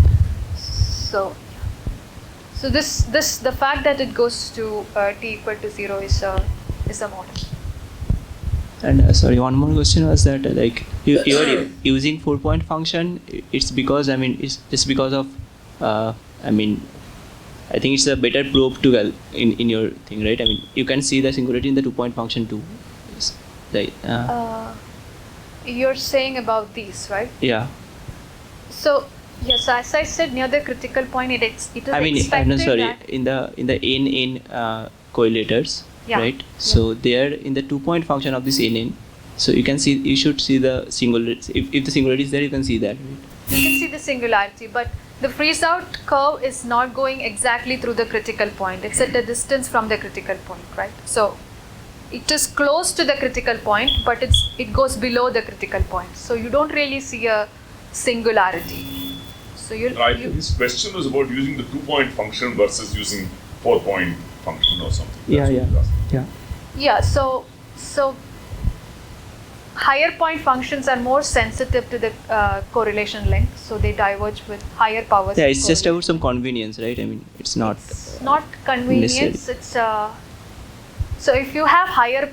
So this the fact that it goes to t equal to 0 is a model. And sorry, one more question was that you are using 4-point function. It's because it's because of I think it's a better probe to in your thing, right? I mean, you can see the singularity in the 2-point function too. You're saying about these, right? Yeah. So Yes, so as I said, near the critical point, it is I mean, expected no, sorry, that in the n correlators, Yeah. right? So there in the 2-point function of this n, so you should see the singularity. If the singularity is there, you can see that, right? you can see the singularity, but the freeze out curve is not going exactly through the critical point. It's at a distance from the critical point, right? So it is close to the critical point, but it goes below the critical point. So you don't really see a singularity. So I think his question was about using the 2-point function versus using 4-point function or something. Yeah, That's what he was asking. Yeah, so higher point functions are more sensitive to the correlation length, so they diverge with higher powers. Yeah, of it's just correlation. about some convenience, right? I mean, it's not. It's not convenience. necessary. It's so if you have higher,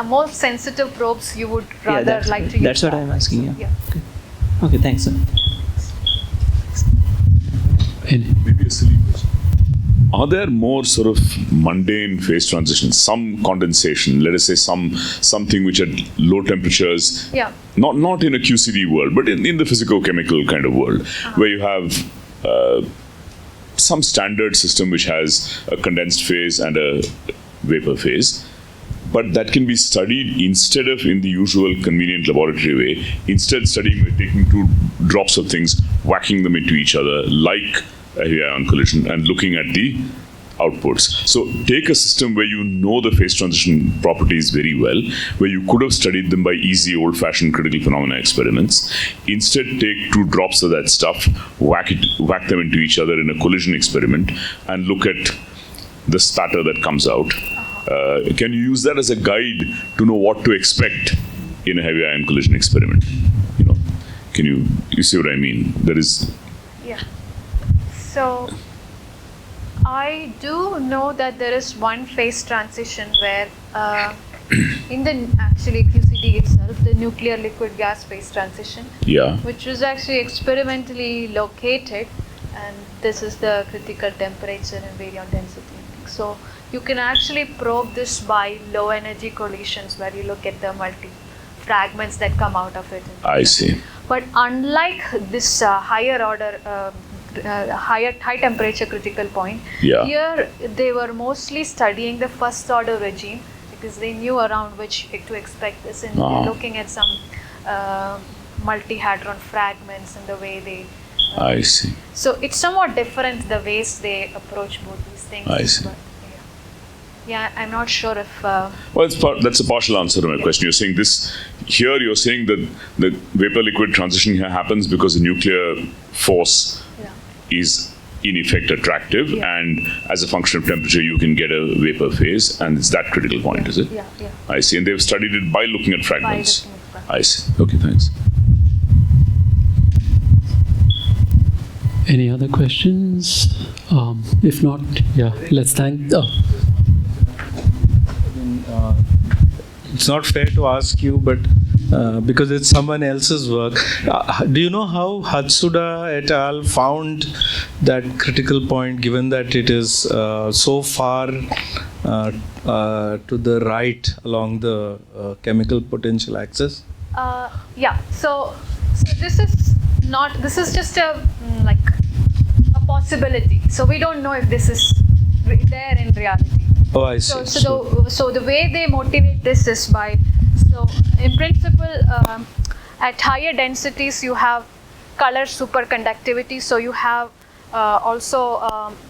more sensitive probes, you would rather that's like right. to use That's what that. I'm asking, yeah. Yeah. Okay, thanks, sir. Maybe a silly question. Are there more sort of mundane phase transitions, some condensation, let us say something which at low temperatures, Yeah. not in a QCD world, but in the physico-chemical kind of world, where you have some standard system which has a condensed phase and a vapor phase, but that can be studied instead of in the usual convenient laboratory way, instead studying by taking 2 drops of things, whacking them into each other like a heavy-ion collision and looking at the outputs. So take a system where you know the phase transition properties very well, where you could have studied them by easy old-fashioned critical phenomena experiments. Instead, take 2 drops of that stuff, whack them into each other in a collision experiment, and look at the spatter that comes out. Can you use that as a guide to know what to expect in a heavy ion collision experiment? Can you see what I mean? There is. Yeah. So I do know that there is one phase transition where in the actually QCD itself, the nuclear liquid gas phase transition, Yeah. which was actually experimentally located, and this is the critical temperature and baryon density. So you can actually probe this by low energy collisions, where you look at the multi fragments that come out of it. I see. But unlike this higher order, high temperature critical point, Yeah. here they were mostly studying the first order regime, because they knew around which to expect this, and they're looking at some multi-hadron fragments and the way they. I see. So it's somewhat different the ways they approach both these things. I see. But, yeah, I'm not sure if. Well, that's a partial answer to my question. You're saying this here. You're saying that the vapor-liquid transition here happens because the nuclear force is in effect attractive, and as a function of temperature, you can get a vapor phase, and it's that critical point, is it? Yeah. I see. And they've studied it by looking at fragments. By looking at fragments. I see. Okay, thanks. Any other questions? If not, let's thank. It's not fair to ask you, but because it's someone else's work. Do you know how Hatsuda et al. Found that critical point, given that it is so far to the right along the chemical potential axis? So this is just a possibility. So we don't know if this is there in reality. Oh, I see. So the way they motivate this is by, so in principle, at higher densities you have color superconductivity. So you have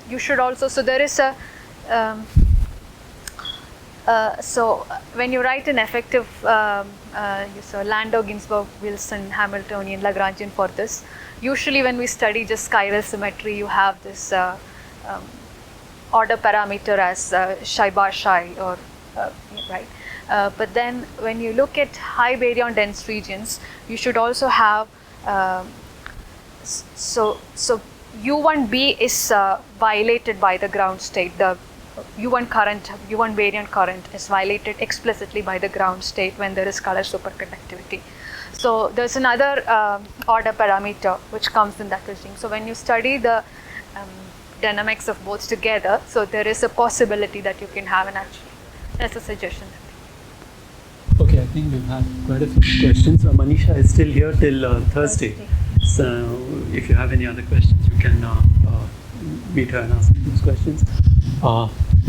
you should also, so there is a, so when you write an effective, so Landau, Ginzburg, Wilson, Hamiltonian, Lagrangian for this, usually when we study just chiral symmetry, you have this order parameter as Xi bar Xi, or right. But then when you look at high baryon dense regions, you should also have so U1b is violated by the ground state. The U1 baryon current is violated explicitly by the ground state when there is color superconductivity. So there's another order parameter which comes in that regime. So when you study the dynamics of both together, so there is a possibility that you can have an actual. That's a suggestion. Okay, I think we've had quite a few questions. Maneesha is still here till Thursday. So if you have any other questions, you can meet her and ask those questions.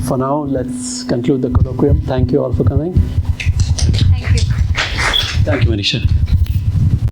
For now, let's conclude the colloquium. Thank you all for coming. Thank you. Thank you, Maneesha.